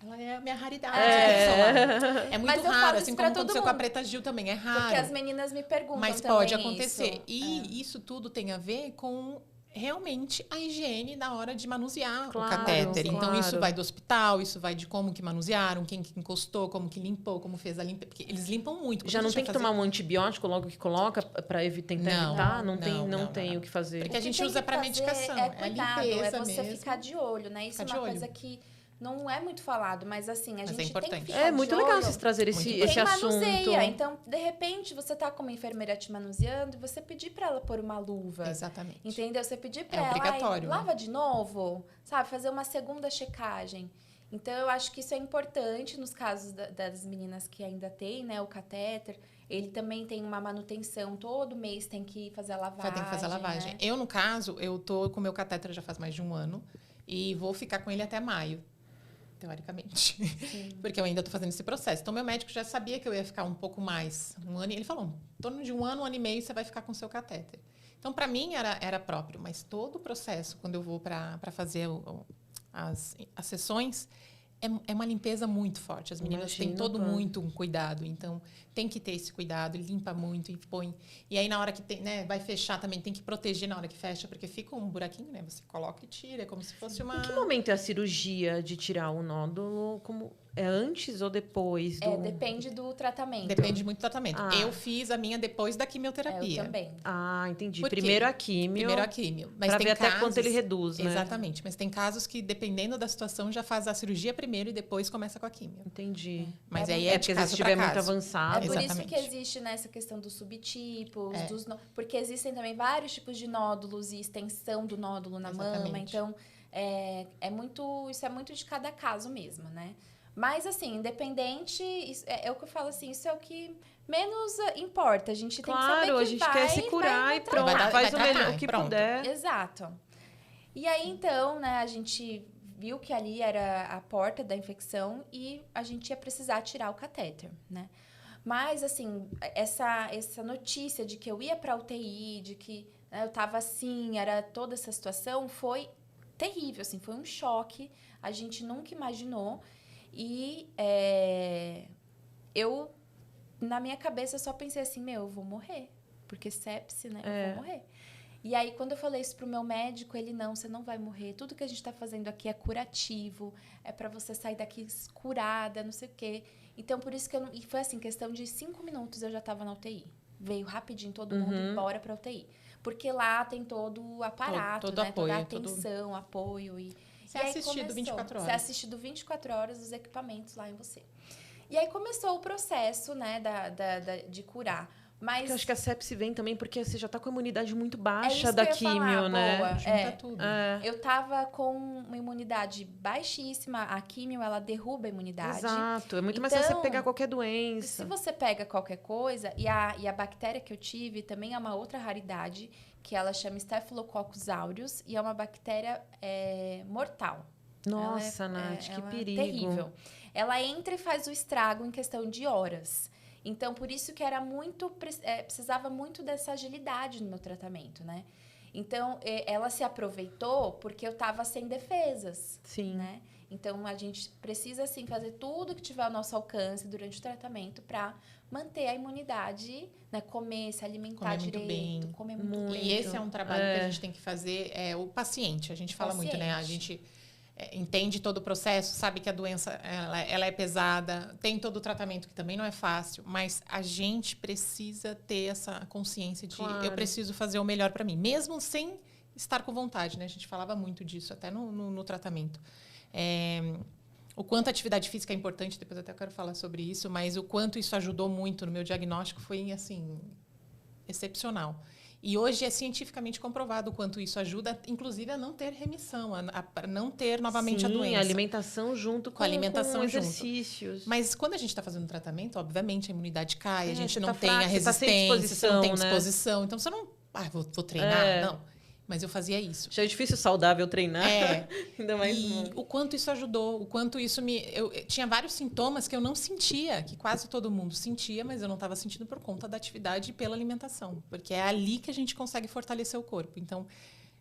Ela é a minha raridade. É muito Mas eu falo raro, isso assim pra como todo aconteceu com a mundo. Preta Gil também. É raro. Porque as meninas me perguntam Mas também pode acontecer. isso. E isso tudo tem a ver com realmente a higiene na hora de manusear Claro, o catéter. Então, claro. isso vai do hospital, isso vai de como que manusearam, quem que encostou, como que limpou, como fez a limpeza. Porque eles limpam muito. Já Quando a não gente tem que vai fazer- tomar um antibiótico logo que coloca para tentar Não, evitar? Não não, tem não. o que fazer. Porque a O que gente tem usa que para fazer medicação. É cuidado, a limpeza você mesmo. ficar de olho, né? Isso Ficar é uma de olho. coisa que não é muito falado, mas assim, a Mas é gente tem que importante. ficar É de muito legal olho. vocês trazerem Muito esse Quem assunto. manuseia. Então, de repente, você tá com uma enfermeira te manuseando e você pedir pra ela pôr uma luva. Exatamente. Entendeu? Você pedir pra É ela, obrigatório, né? lava de novo, sabe? Fazer uma segunda checagem. Então, eu acho que isso é importante nos casos das meninas que ainda têm, né? O catéter. Ele também tem uma manutenção. Todo mês tem que fazer a lavagem. Tem que fazer a lavagem. Né? Eu, no caso, eu tô com o meu catéter já faz mais de 1 ano. E vou ficar com ele até maio. Teoricamente. Porque eu ainda estou fazendo esse processo. Então, meu médico já sabia que eu ia ficar um pouco mais. 1 ano. E ele falou, em torno de 1 ano, 1 ano e meio, você vai ficar com o seu catéter. Então, para mim, era próprio. Mas todo o processo, quando eu vou para fazer as sessões, é uma limpeza muito forte. As meninas têm todo muito um cuidado. Então, tem que ter esse cuidado. Ele limpa muito e põe. E aí, na hora que tem, né, vai fechar também, tem que proteger na hora que fecha, porque fica um buraquinho, né? Você coloca e tira, é como se fosse uma... Em que momento é a cirurgia de tirar o nódulo? É antes ou depois? Depende do tratamento. Depende muito do tratamento. Ah. Eu fiz a minha depois da quimioterapia. Eu também. Ah, entendi. Por quê? Primeiro a químio. Primeiro a químio. Mas Pra tem ver casos, até quanto ele reduz, né? Exatamente. Mas tem casos que, dependendo da situação, já faz a cirurgia primeiro e depois começa com a químio. Entendi. Mas É aí É é porque de às vezes caso estiver pra muito caso. avançado. É por isso Exatamente. que existe nessa questão dos subtipos, porque existem também vários tipos de nódulos e extensão do nódulo na mama. Exatamente. Então, isso é muito de cada caso mesmo, né? Mas, assim, independente, é o que eu falo assim, isso é o que menos importa. A gente tem que saber que Claro, a gente quer se curar e pronto. Vai Faz o tratar, melhor que pronto. puder. Exato. E aí, então, né, a gente viu que ali era a porta da infecção e a gente ia precisar tirar o catéter, né? Mas, assim, essa notícia de que eu ia pra UTI, de que eu tava assim, era toda essa situação, foi terrível, assim, foi um choque. A gente nunca imaginou. E eu, na minha cabeça, só pensei assim, eu vou morrer. Porque sepse, né? Eu vou morrer. E aí, quando eu falei isso pro meu médico, ele, não, você não vai morrer. Tudo que a gente tá fazendo aqui é curativo. É pra você sair daqui curada, não sei o quê. Então, por isso que E foi assim, questão de 5 minutos eu já tava na UTI. Veio rapidinho todo mundo embora pra UTI. Porque lá tem todo o aparato, todo né? apoio, toda a atenção, apoio e... Você é assistido 24 horas. Você é assistido 24 horas os equipamentos lá em você. E aí começou o processo, né, de curar. Mas Porque eu acho que a sepse vem também porque você já tá com a imunidade muito isso baixa que da eu ia químio, falar, né? boa. Junta tudo. Eu tava com uma imunidade baixíssima. A químio, ela derruba a imunidade. Exato. É muito mais fácil você Então, pegar qualquer Se doença. você pega qualquer coisa, e a bactéria que eu tive também é uma outra raridade, que ela chama Staphylococcus aureus, e é uma bactéria mortal. Nossa, Nath, que ela perigo. É terrível. Ela entra e faz o estrago em questão de horas. Então, por isso que era precisava muito dessa agilidade no meu tratamento, né? Então, ela se aproveitou porque eu estava sem defesas, Sim. né? Então, a gente precisa, assim, fazer tudo que tiver ao nosso alcance durante o tratamento para manter a imunidade, né? Comer, se alimentar Comer muito direito, bem. comer muito bem. E esse é um trabalho que a gente tem que fazer, o paciente. A gente fala muito, né? A gente entende todo o processo, sabe que a doença ela é pesada, tem todo o tratamento que também não é fácil, mas a gente precisa ter essa consciência de eu preciso fazer o melhor para mim, mesmo sem estar com vontade, né? A gente falava muito disso até no tratamento. O quanto a atividade física é importante, depois até eu quero falar sobre isso, mas o quanto isso ajudou muito no meu diagnóstico foi, assim, excepcional. E hoje é cientificamente comprovado o quanto isso ajuda, inclusive, a não ter remissão, a não ter novamente a doença. A alimentação junto com exercícios. Mas quando a gente está fazendo tratamento, obviamente a imunidade cai, a gente não tem fraca, a resistência, você não tem disposição. Então, você não... vou treinar, não. Mas eu fazia isso. Já é difícil saudável treinar. Ainda mais o quanto isso ajudou, o quanto isso eu tinha vários sintomas que eu não sentia, que quase todo mundo sentia, mas eu não estava sentindo por conta da atividade e pela alimentação. Porque é ali que a gente consegue fortalecer o corpo. Então,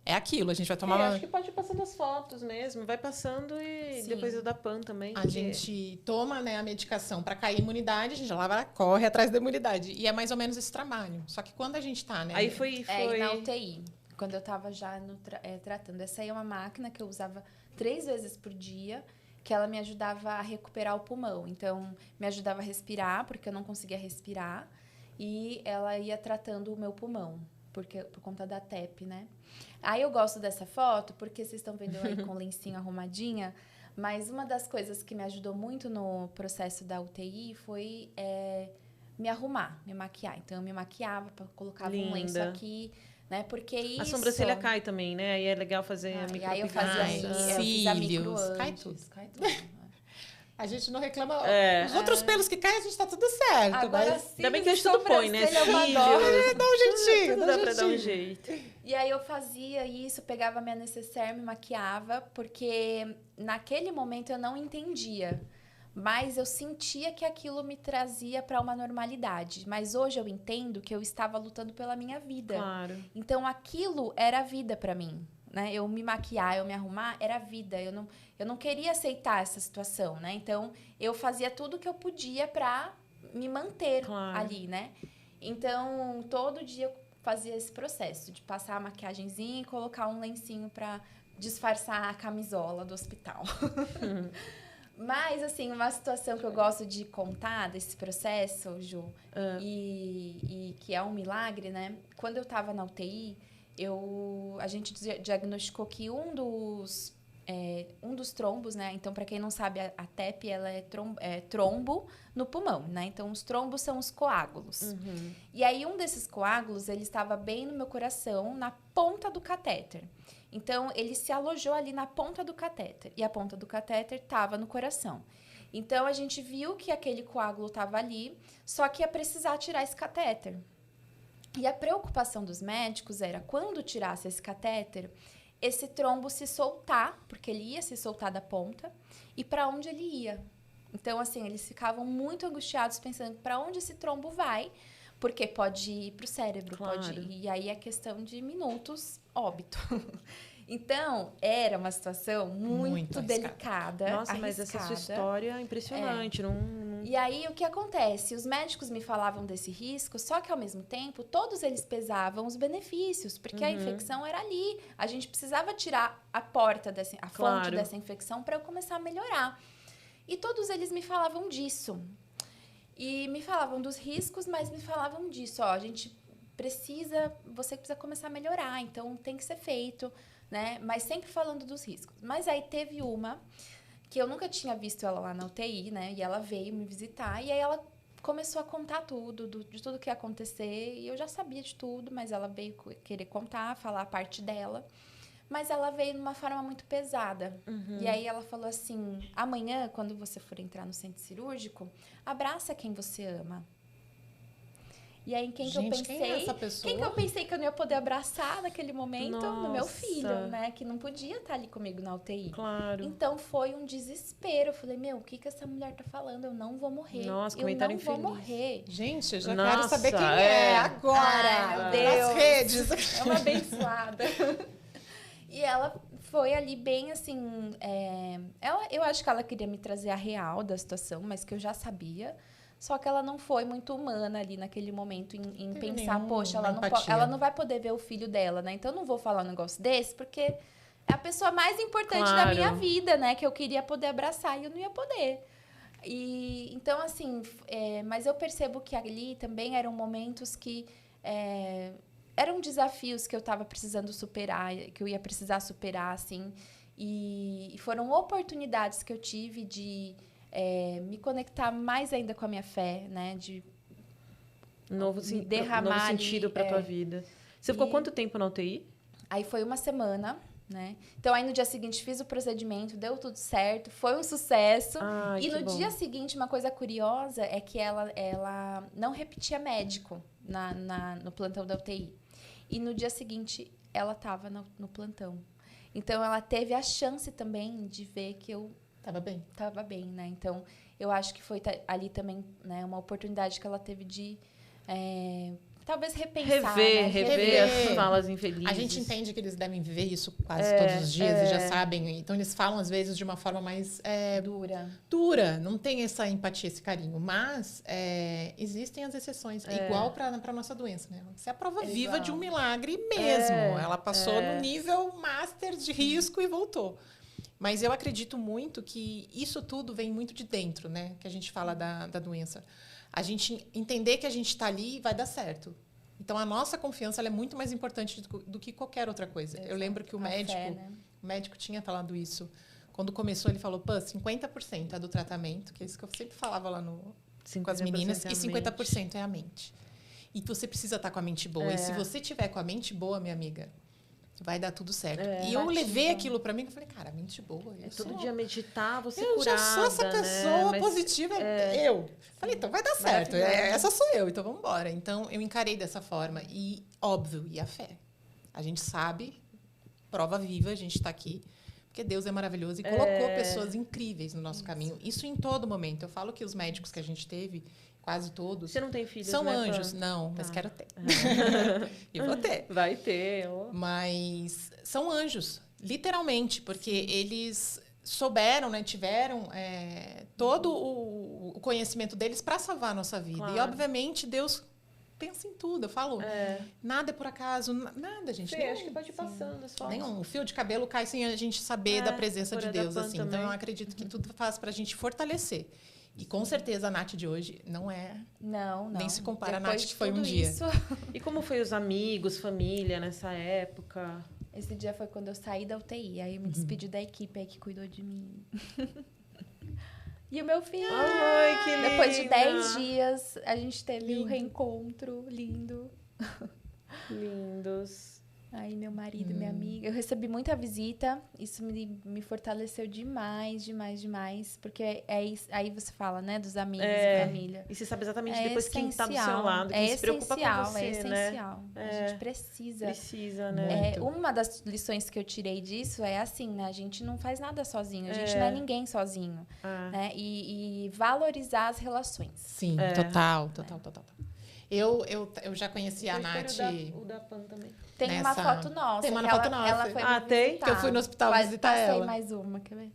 é aquilo, a gente vai tomar... acho que pode ir passando as fotos mesmo. Vai passando e depois o da PAN também. A gente toma, né, a medicação para cair a imunidade, a gente já corre atrás da imunidade. E é mais ou menos esse trabalho. Só que quando a gente está, né... Aí foi na UTI. quando eu tava já tratando. Essa aí é uma máquina que eu usava 3 vezes por dia, que ela me ajudava a recuperar o pulmão. Então, me ajudava a respirar, porque eu não conseguia respirar, e ela ia tratando o meu pulmão, por conta da TEP, né? Aí eu gosto dessa foto, porque vocês estão vendo eu aí com o lencinho arrumadinha, mas uma das coisas que me ajudou muito no processo da UTI foi me arrumar, me maquiar. Então, eu me maquiava, colocava um lenço aqui, né? Porque isso... A sobrancelha cai também, né? Aí é legal fazer a micropilação. Aí eu fiz a micro antes. Cai tudo. Cai tudo. A gente não reclama. Os outros pelos que caem, a gente tá tudo certo. Agora mas... sim, ainda bem que a gente tudo põe, né? Dá um jeitinho. Tudo dá pra dar um jeito. E aí eu fazia isso, pegava minha necessaire, me maquiava, porque naquele momento eu não entendia. Mas eu sentia que aquilo me trazia para uma normalidade. Mas hoje eu entendo que eu estava lutando pela minha vida. Claro. Então aquilo era a vida para mim, né? Eu me maquiar, eu me arrumar, era a vida. Eu não queria aceitar essa situação, né? Então eu fazia tudo que eu podia para me manter ali, né? Então todo dia eu fazia esse processo de passar a maquiagenzinha e colocar um lencinho para disfarçar a camisola do hospital. Mas, assim, uma situação que eu gosto de contar desse processo, Ju, e que é um milagre, né? Quando eu tava na UTI, a gente diagnosticou que um dos trombos, né? Então, para quem não sabe, a TEP, ela é trombo no pulmão, né? Então, os trombos são os coágulos. Uhum. E aí, um desses coágulos, ele estava bem no meu coração, na ponta do catéter. Então, ele se alojou ali na ponta do catéter. E a ponta do catéter estava no coração. Então, a gente viu que aquele coágulo estava ali, só que ia precisar tirar esse catéter. E a preocupação dos médicos era, quando tirasse esse catéter, esse trombo se soltar, porque ele ia se soltar da ponta, e para onde ele ia. Então, assim, eles ficavam muito angustiados, pensando para onde esse trombo vai, porque pode ir para o cérebro, e aí é questão de minutos, óbito. Então, era uma situação muito delicada, Nossa, mas essa sua história é impressionante. E aí, o que acontece? Os médicos me falavam desse risco, só que, ao mesmo tempo, todos eles pesavam os benefícios, porque a infecção era ali. A gente precisava tirar a fonte dessa infecção para eu começar a melhorar. E todos eles me falavam disso. E me falavam dos riscos, mas me falavam disso. Ó, você precisa começar a melhorar, então tem que ser feito, né? Mas sempre falando dos riscos. Mas aí teve uma que eu nunca tinha visto ela lá na UTI, né? E ela veio me visitar e aí ela começou a contar tudo, de tudo que ia acontecer. E eu já sabia de tudo, mas ela veio querer contar, falar a parte dela. Mas ela veio de uma forma muito pesada. E aí ela falou assim, amanhã, quando você for entrar no centro cirúrgico, abraça quem você ama. E aí, que eu pensei... Quem é essa pessoa? Quem que eu pensei que eu não ia poder abraçar naquele momento? Nossa. No meu filho, né? Que não podia estar ali comigo na UTI. Claro. Então, foi um desespero. Eu falei, o que essa mulher tá falando? Eu não vou morrer. Nossa, eu comentário não vou infeliz. morrer. Gente, eu já quero saber quem agora. Ai, meu Deus. Nas redes. É uma abençoada. E ela foi ali bem assim... eu acho que ela queria me trazer a real da situação, mas que eu já sabia. Só que ela não foi muito humana ali naquele momento em pensar, poxa, ela não vai poder ver o filho dela, né? Então, eu não vou falar um negócio desse, porque é a pessoa mais importante da minha vida, né? Que eu queria poder abraçar e eu não ia poder. E, então, assim, mas eu percebo que ali também eram momentos que... eram desafios que eu estava precisando superar, que eu ia precisar superar, assim. E foram oportunidades que eu tive de me conectar mais ainda com a minha fé, né? De novo derramar sentido para tua vida. Você ficou quanto tempo na UTI? Aí foi uma semana, né? Então, aí no dia seguinte fiz o procedimento, deu tudo certo, foi um sucesso. Ai, e no dia seguinte, uma coisa curiosa é que ela não repetia médico no plantão da UTI. E no dia seguinte, ela estava no plantão. Então, ela teve a chance também de ver que eu estava bem, né? Então, eu acho que foi ali também, né, uma oportunidade que ela teve de talvez repensar, Rever, né? rever as falas infelizes. A gente entende que eles devem viver isso quase todos os dias e já sabem. Então, eles falam, às vezes, de uma forma mais dura. Não tem essa empatia, esse carinho. Mas existem as exceções. É igual para a nossa doença, né? Você é a prova viva de um milagre mesmo. Ela passou no nível master de risco e voltou. Mas eu acredito muito que isso tudo vem muito de dentro, né? Que a gente fala da doença. A gente entender que a gente está ali e vai dar certo. Então, a nossa confiança ela é muito mais importante do que qualquer outra coisa. Exato. Eu lembro que o médico tinha falado isso. Quando começou, ele falou, 50% é do tratamento, que é isso que eu sempre falava lá com as meninas, e 50% é a mente. E você precisa estar com a mente boa. E se você tiver com a mente boa, minha amiga, vai dar tudo certo. E eu levei aquilo pra mim e falei, cara, mente boa. Todo dia meditar, você curada, já sou essa pessoa positiva. Eu falei, então vai dar certo. Essa sou eu, então vamos embora. Então, eu encarei dessa forma. E, óbvio, e a fé. A gente sabe, prova viva, a gente está aqui. Porque Deus é maravilhoso e colocou pessoas incríveis no nosso caminho. Isso em todo momento. Eu falo que os médicos que a gente teve, quase todos... Você não tem filhos, são né, anjos. Não, mas quero ter. E vou ter. Vai ter. Mas são anjos, literalmente. Porque eles souberam, né, tiveram todo o conhecimento deles para salvar a nossa vida. Claro. E, obviamente, Deus pensa em tudo. Eu falo, nada é por acaso. Nada, gente. Acho que pode ir passando. Nenhum fio de cabelo cai sem a gente saber da presença de Deus. Assim. Então, eu acredito que tudo faz para a gente fortalecer. E com certeza a Nath de hoje não é. Não. Nem se compara a Nath que foi um dia. Isso. E como foi os amigos, família nessa época? Esse dia foi quando eu saí da UTI. Aí eu me despedi da equipe aí que cuidou de mim. E o meu filho. Ai, que lindo. Depois de 10 dias, a gente teve um reencontro lindo. Lindos. Aí, meu marido, minha amiga. Eu recebi muita visita. Isso me fortaleceu demais. Porque aí você fala, né? Dos amigos e família. E você sabe exatamente depois quem está do seu lado. Quem se preocupa com você, É essencial. A gente precisa. Precisa, né? Uma das lições que eu tirei disso é assim, né? A gente não faz nada sozinho. A gente não é ninguém sozinho. Né? E valorizar as relações. Sim, total. Eu já conheci a Nath... O da Pan também. Tem uma foto nossa. Tem uma foto nossa. Ela foi tem? Que eu fui no hospital visitar ela. Passei mais uma, quer ver?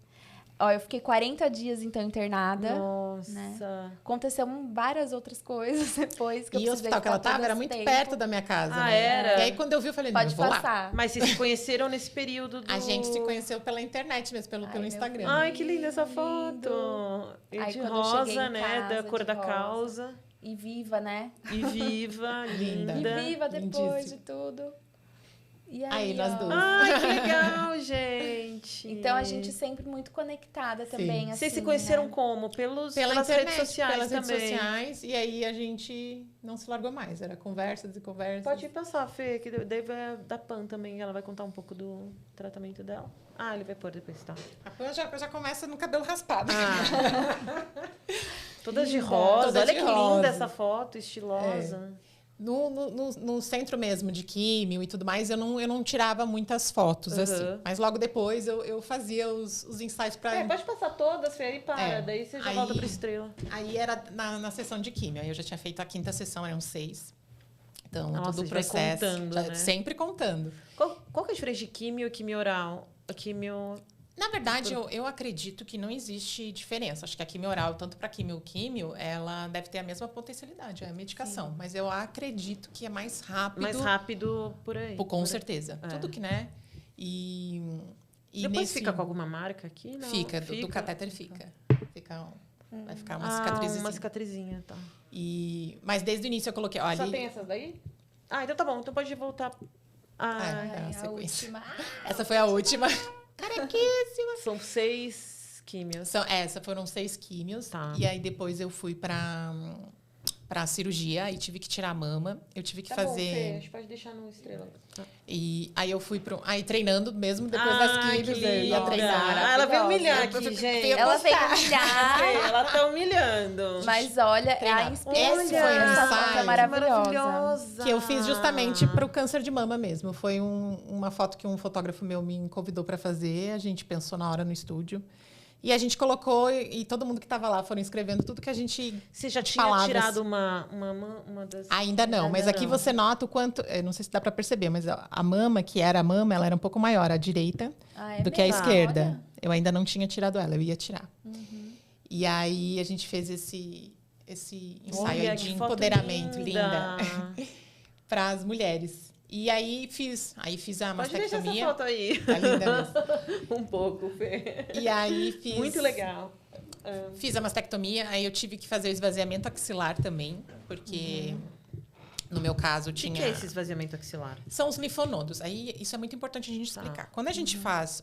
Ó, eu fiquei 40 dias, então, internada. Nossa. Né? Aconteceu várias outras coisas depois que eu precisei. E o hospital que ela estava era muito perto da minha casa. Né? Era? E aí, quando eu vi, eu falei, pode vou passar. lá. Mas vocês se conheceram nesse período do... A gente se conheceu pela internet mesmo, pelo Instagram. Ai, que linda essa foto. E de rosa, né? Da cor da causa. E viva, né? E viva, linda. E viva depois de tudo. E aí, nós duas. Ai, que legal, gente. Então, a gente sempre muito conectada também. Assim, vocês se conheceram como? Pelas internet, redes sociais pelas também. Redes sociais. E aí, a gente não se largou mais. Era conversas e conversas. Pode ir passar, Fê, que daí vai da Pan também. Ela vai contar um pouco do tratamento dela. Ele vai pôr depois, tá? A Pan já começa no cabelo raspado. Todas de rosa. Olha que linda essa foto, estilosa. No centro mesmo de químio e tudo mais, eu não tirava muitas fotos, assim. Mas logo depois eu fazia os ensaios para... pode passar todas, Fê, e para. Daí você já volta pra Estrela. Aí era na sessão de químio. Aí eu já tinha feito a 5ª sessão, eram 6. Então, todo o processo. Contando, né? Sempre contando. Qual que é a diferença de químio e químio oral? A químio... Na verdade, eu acredito que não existe diferença. Acho que a quimio oral, tanto para químio, ela deve ter a mesma potencialidade, é a medicação. Sim. Mas eu acredito que é mais rápido. Mais rápido por aí. Com certeza. Tudo que, né? E depois fica com alguma marca aqui? Não? Fica, do catéter fica. Vai ficar uma cicatrizinha. Uma cicatrizinha, tá. Mas desde o início eu coloquei... Olha, só tem essas daí? Então tá bom. Então pode voltar. A última. Essa foi a última. Carequíssima. São 6 químios. Foram 6 químios. Tá. E aí depois eu fui pra cirurgia e tive que tirar a mama. Eu tive que fazer... Bom, Fê, a gente pode deixar no Estrela. E aí eu fui aí treinando mesmo depois das químios. Eu ia treinar. Ela veio humilhar aqui, gente. Ela veio humilhar. Ela tá humilhando. Mas olha, a inspiração esse foi um ensaio maravilhosa. Que eu fiz justamente pro câncer de mama mesmo. Foi uma foto que um fotógrafo meu me convidou para fazer. A gente pensou na hora no estúdio. E a gente colocou, e todo mundo que estava lá foram escrevendo tudo que a gente... Você já tinha tirado uma das... Ainda não, mas aqui você nota o quanto... Eu não sei se dá para perceber, mas a mama, que era a mama, ela era um pouco maior à direita do que à esquerda. Olha. Eu ainda não tinha tirado ela, eu ia tirar. E aí a gente fez esse ensaio de empoderamento linda para as mulheres. E aí fiz a mastectomia. Pode deixar essa foto aí. Tá linda mesmo. Um pouco, Fê. E aí fiz... Muito legal. Fiz a mastectomia, aí eu tive que fazer o esvaziamento axilar também, porque no meu caso tinha... O que é esse esvaziamento axilar? São os linfonodos. Aí isso é muito importante a gente explicar. Quando a gente faz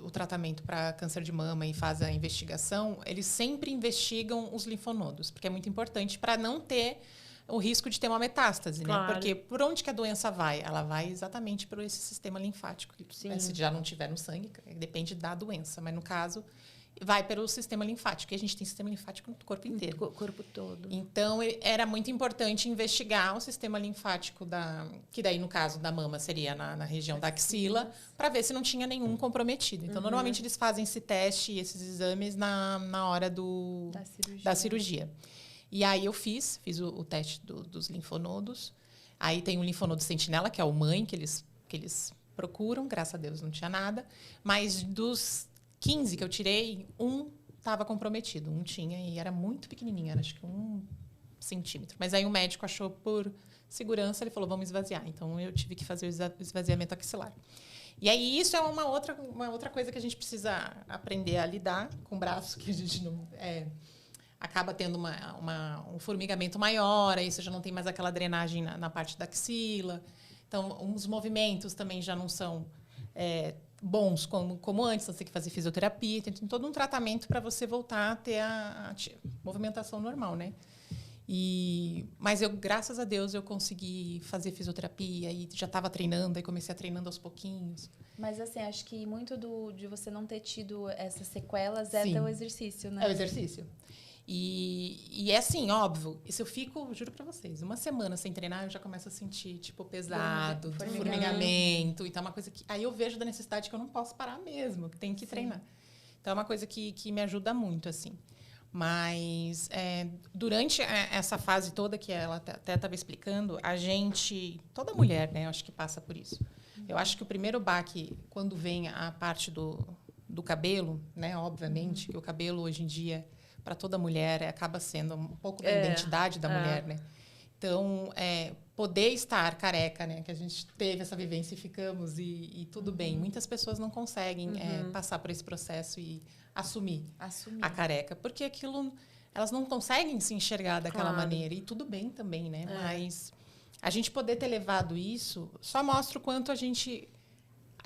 o tratamento para câncer de mama e faz a investigação, eles sempre investigam os linfonodos, porque é muito importante para não ter o risco de ter uma metástase, né? Porque por onde que a doença vai? Ela vai exatamente por esse sistema linfático. Se já não tiver no sangue, depende da doença. Mas no caso, vai pelo sistema linfático. E a gente tem sistema linfático no corpo inteiro. O corpo todo. Então, era muito importante investigar o sistema linfático que daí, no caso da mama, seria na região da axila, para ver se não tinha nenhum comprometido. Então, normalmente, eles fazem esse teste e esses exames na hora da cirurgia. E aí eu fiz o teste dos linfonodos. Aí tem o linfonodo sentinela, que é o mãe que eles procuram. Graças a Deus não tinha nada. Mas dos 15 que eu tirei, um estava comprometido. Um tinha e era muito pequenininho, era acho que 1 centímetro. Mas aí o médico achou por segurança, ele falou, vamos esvaziar. Então eu tive que fazer o esvaziamento axilar. E aí isso é uma outra coisa que a gente precisa aprender a lidar com o braço, que a gente não... acaba tendo um formigamento maior, aí você já não tem mais aquela drenagem na parte da axila. Então, os movimentos também já não são bons como antes, você tem que fazer fisioterapia, tem todo um tratamento para você voltar a ter a movimentação normal, né? Mas graças a Deus, eu consegui fazer fisioterapia e já estava treinando, aí comecei a treinando aos pouquinhos. Mas, assim, acho que muito de você não ter tido essas sequelas é o exercício, né? É o exercício. E é assim, óbvio, se eu fico, juro pra vocês, uma semana sem treinar, eu já começo a sentir, tipo, pesado, formigamento. Então é uma coisa que... Aí eu vejo da necessidade que eu não posso parar mesmo, que tem que treinar. Então é uma coisa que me ajuda muito, assim. Mas durante essa fase toda que ela até estava explicando, toda mulher, né, eu acho que passa por isso. Eu acho que o primeiro baque, quando vem a parte do cabelo, né, obviamente, que o cabelo hoje em dia... para toda mulher, acaba sendo um pouco da identidade da mulher, né? Então, poder estar careca, né? Que a gente teve essa vivência e ficamos, e tudo bem. Muitas pessoas não conseguem passar por esse processo e assumir a careca, porque aquilo... Elas não conseguem se enxergar daquela maneira, e tudo bem também, né? Mas a gente poder ter levado isso só mostra o quanto a gente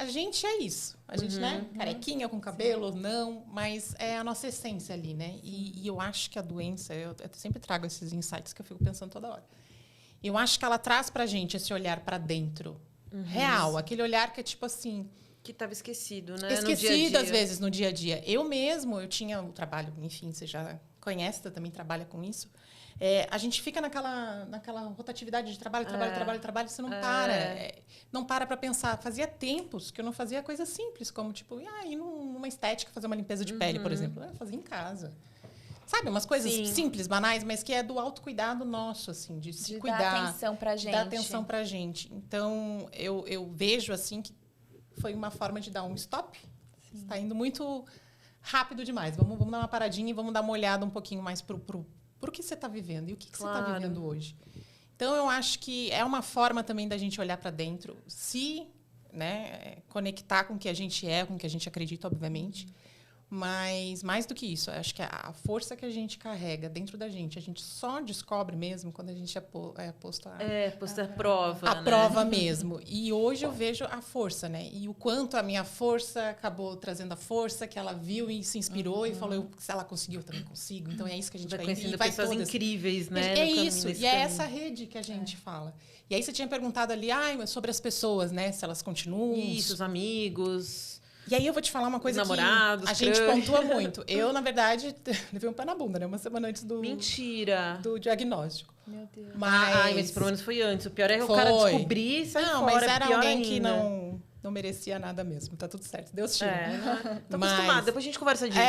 é isso. A gente, né? Carequinha, com cabelo ou não, mas é a nossa essência ali, né? E eu acho que a doença... Eu sempre trago esses insights que eu fico pensando toda hora. Eu acho que ela traz pra gente esse olhar pra dentro. Real. Aquele olhar que é tipo assim... Que estava esquecido, né? Esquecido, às vezes, no dia a dia. Eu tinha um trabalho... Enfim, você já conhece, você também trabalha com isso. A gente fica naquela rotatividade de trabalho, você não para. Não para pensar. Fazia tempos que eu não fazia coisa simples, como tipo, ir numa estética, fazer uma limpeza de pele, por exemplo. Eu fazia em casa. Sabe, umas coisas simples, banais, mas que é do autocuidado nosso, assim, de se cuidar. Dar atenção pra gente. Dar atenção pra gente. Então, eu vejo, assim, que foi uma forma de dar um stop. Está indo muito rápido demais. Vamos dar uma paradinha e vamos dar uma olhada um pouquinho mais pro que você está vivendo e o que você está vivendo hoje. Então, eu acho que é uma forma também da gente olhar para dentro, conectar com o que a gente é, com o que a gente acredita, obviamente. Mas, mais do que isso, eu acho que a força que a gente carrega dentro da gente, a gente só descobre mesmo quando a gente é posto posto à prova. A prova mesmo. E hoje eu vejo a força, né? E o quanto a minha força acabou trazendo a força, que ela viu e se inspirou e falou, se ela conseguiu, eu também consigo. Então, é isso que a gente vai conhecendo pessoas incríveis, né? É isso. E é essa rede que a gente fala. E aí, você tinha perguntado ali, sobre as pessoas, né? Se elas continuam. Isso, os amigos... E aí eu vou te falar uma coisa namorados, que a gente pontua muito. Eu, na verdade, levei um pé na bunda, né? Uma semana antes do... Mentira! Do diagnóstico. Meu Deus. Mas pelo menos foi antes. O pior é o cara descobrir e sair fora. Não, mas era alguém que não merecia nada mesmo. Tá tudo certo. Deus te Tô acostumada. Depois a gente conversa disso.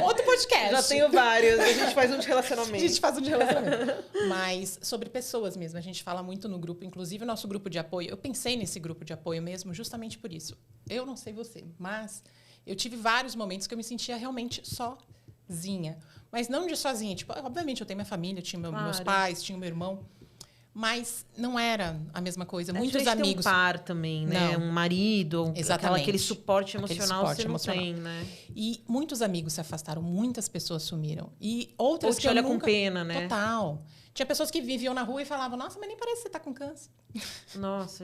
Outro podcast. Já tenho vários. A gente faz um de relacionamento. A gente faz um de relacionamento. Mas sobre pessoas mesmo. A gente fala muito no grupo. Inclusive, o nosso grupo de apoio. Eu pensei nesse grupo de apoio mesmo justamente por isso. Eu não sei você, mas eu tive vários momentos que eu me sentia realmente sozinha. Mas não de sozinha. Tipo, obviamente, eu tenho minha família, tinha meus pais, tinha meu irmão. Mas não era a mesma coisa. Muitos amigos. Tem um par também, né? Não. Um marido. Exatamente. Aquele suporte emocional Aquele suporte você não emocional. tem, né? E muitos amigos se afastaram, muitas pessoas sumiram. E outras Ou te que eu olha nunca... com pena, né? Total. Tinha pessoas que viviam na rua e falavam, nossa, mas nem parece que você tá com câncer.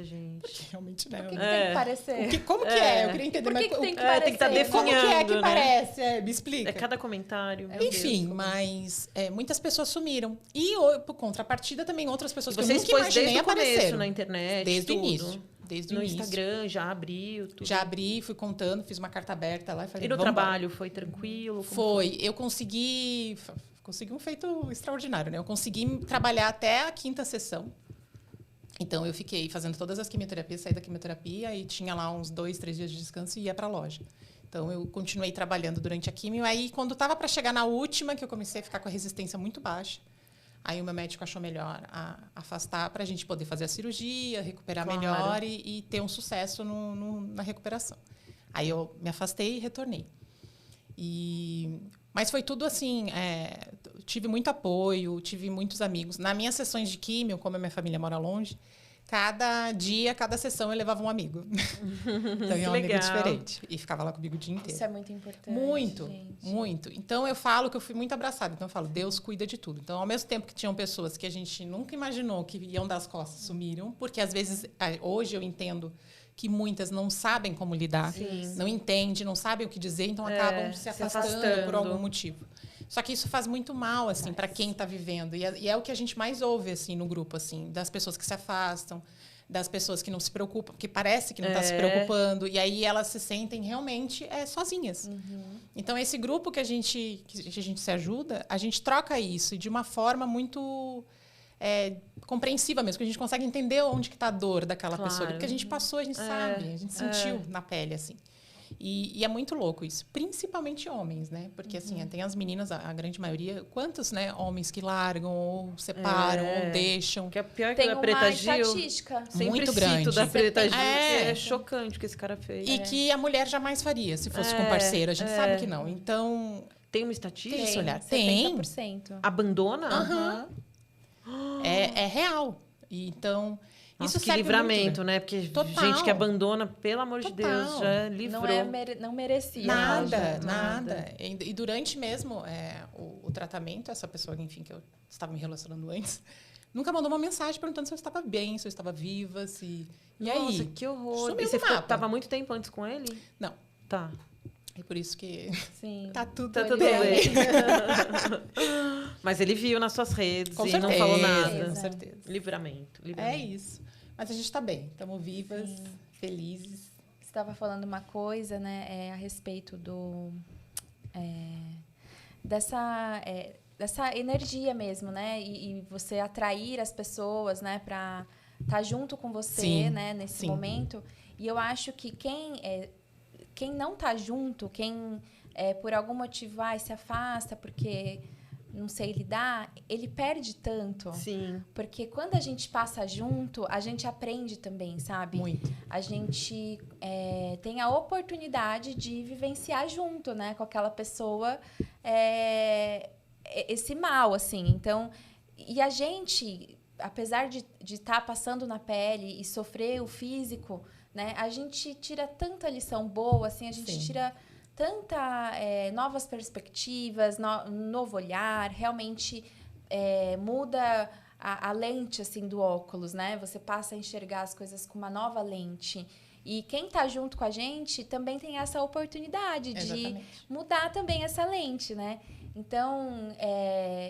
Gente. Porque realmente não. Por que tem que parecer? Como que é? Eu queria entender. Por que mas tem que tem que estar parecer? como que é que definhando, né? parece? Me explica. É cada comentário. meu Enfim, Deus. mas muitas pessoas sumiram. E, por contrapartida, também outras pessoas que eu Você nunca expôs imaginei desde o começo apareceram. na internet, Desde o tudo. início. Desde o No início. Instagram, já abriu, tudo. Já abri, fui contando, fiz uma carta aberta lá e falei, E no vamos embora. trabalho, foi tranquilo? Como Foi. Eu consegui um feito extraordinário, né? Eu consegui trabalhar até a 5ª sessão. Então, eu fiquei fazendo todas as quimioterapias, saí da quimioterapia e tinha lá uns 2, 3 dias de descanso e ia para a loja. Então, eu continuei trabalhando durante a quimio. Aí, quando estava para chegar na última, que eu comecei a ficar com a resistência muito baixa, aí o meu médico achou melhor afastar para a gente poder fazer a cirurgia, recuperar melhor e ter um sucesso na recuperação. Aí, eu me afastei e retornei. Mas foi tudo assim, tive muito apoio, tive muitos amigos. Nas minhas sessões de químio, como a minha família mora longe, cada dia, cada sessão eu levava um amigo. Então, é um amigo diferente. E ficava lá comigo o dia inteiro. Isso é muito importante. Muito, gente. muito. Então, eu falo que eu fui muito abraçada. Então, eu falo, Deus cuida de tudo. Então, ao mesmo tempo que tinham pessoas que a gente nunca imaginou que iam dar as costas, sumiram. Porque, às vezes, hoje eu entendo que muitas não sabem como lidar, não entendem, não sabem o que dizer, então acabam se afastando por algum motivo. Só que isso faz muito mal, assim, para quem está vivendo. E é o que a gente mais ouve, assim, no grupo, assim, das pessoas que se afastam, das pessoas que não se preocupam, que parece que não está se preocupando, e aí elas se sentem realmente sozinhas. Então, esse grupo que a gente se ajuda, a gente troca isso de uma forma muito compreensiva mesmo, que a gente consegue entender onde que está a dor daquela pessoa. Porque a gente passou, a gente sabe, a gente sentiu na pele, assim. E é muito louco isso, principalmente homens, né? Porque, assim, tem as meninas, a grande maioria, quantos, né, homens que largam, ou separam, ou deixam. Que é pior Tem que a uma Preta Gil. estatística. Sempre muito cito grande. da Preta Gil. É. É chocante o que esse cara fez. E que a mulher jamais faria, se fosse com parceiro. A gente sabe que não. Então, Tem uma estatística? Tem esse olhar. 70%. Abandona? é real. E, então, Nossa, isso que serve livramento, muito, né? Porque Total. gente que abandona, pelo amor de Deus, Total. já livrou. Não merecia. Nada. E durante mesmo o tratamento, essa pessoa, enfim, que eu estava me relacionando antes, nunca mandou uma mensagem perguntando se eu estava bem, se eu estava viva, se... E Nossa, aí? que horror. Sumiu E você do mapa. tava muito tempo antes com ele? Não. Tá. É por isso que Sim. tá tudo Tá tudo bem. bem. Mas ele viu nas suas redes Com e certeza, não falou nada. com certeza. Livramento. É isso. Mas a gente tá bem. Estamos vivas, felizes. Você estava falando uma coisa, né, a respeito dessa energia mesmo, né? E você atrair as pessoas, né, para estar junto com você, Sim, né, nesse sim. momento. E eu acho que quem não tá junto, quem por algum motivo se afasta porque não sei lidar, ele perde tanto. Sim. Porque quando a gente passa junto, a gente aprende também, sabe? Muito. A gente tem a oportunidade de vivenciar junto, né? Com aquela pessoa esse mal, assim. Então, e a gente, apesar de estar passando na pele e sofrer o físico, né? A gente tira tanta lição boa, assim. A gente tira tanta novas perspectivas, novo olhar, realmente muda a lente assim do óculos, né? Você passa a enxergar as coisas com uma nova lente. E quem está junto com a gente também tem essa oportunidade de mudar também essa lente, né? Então,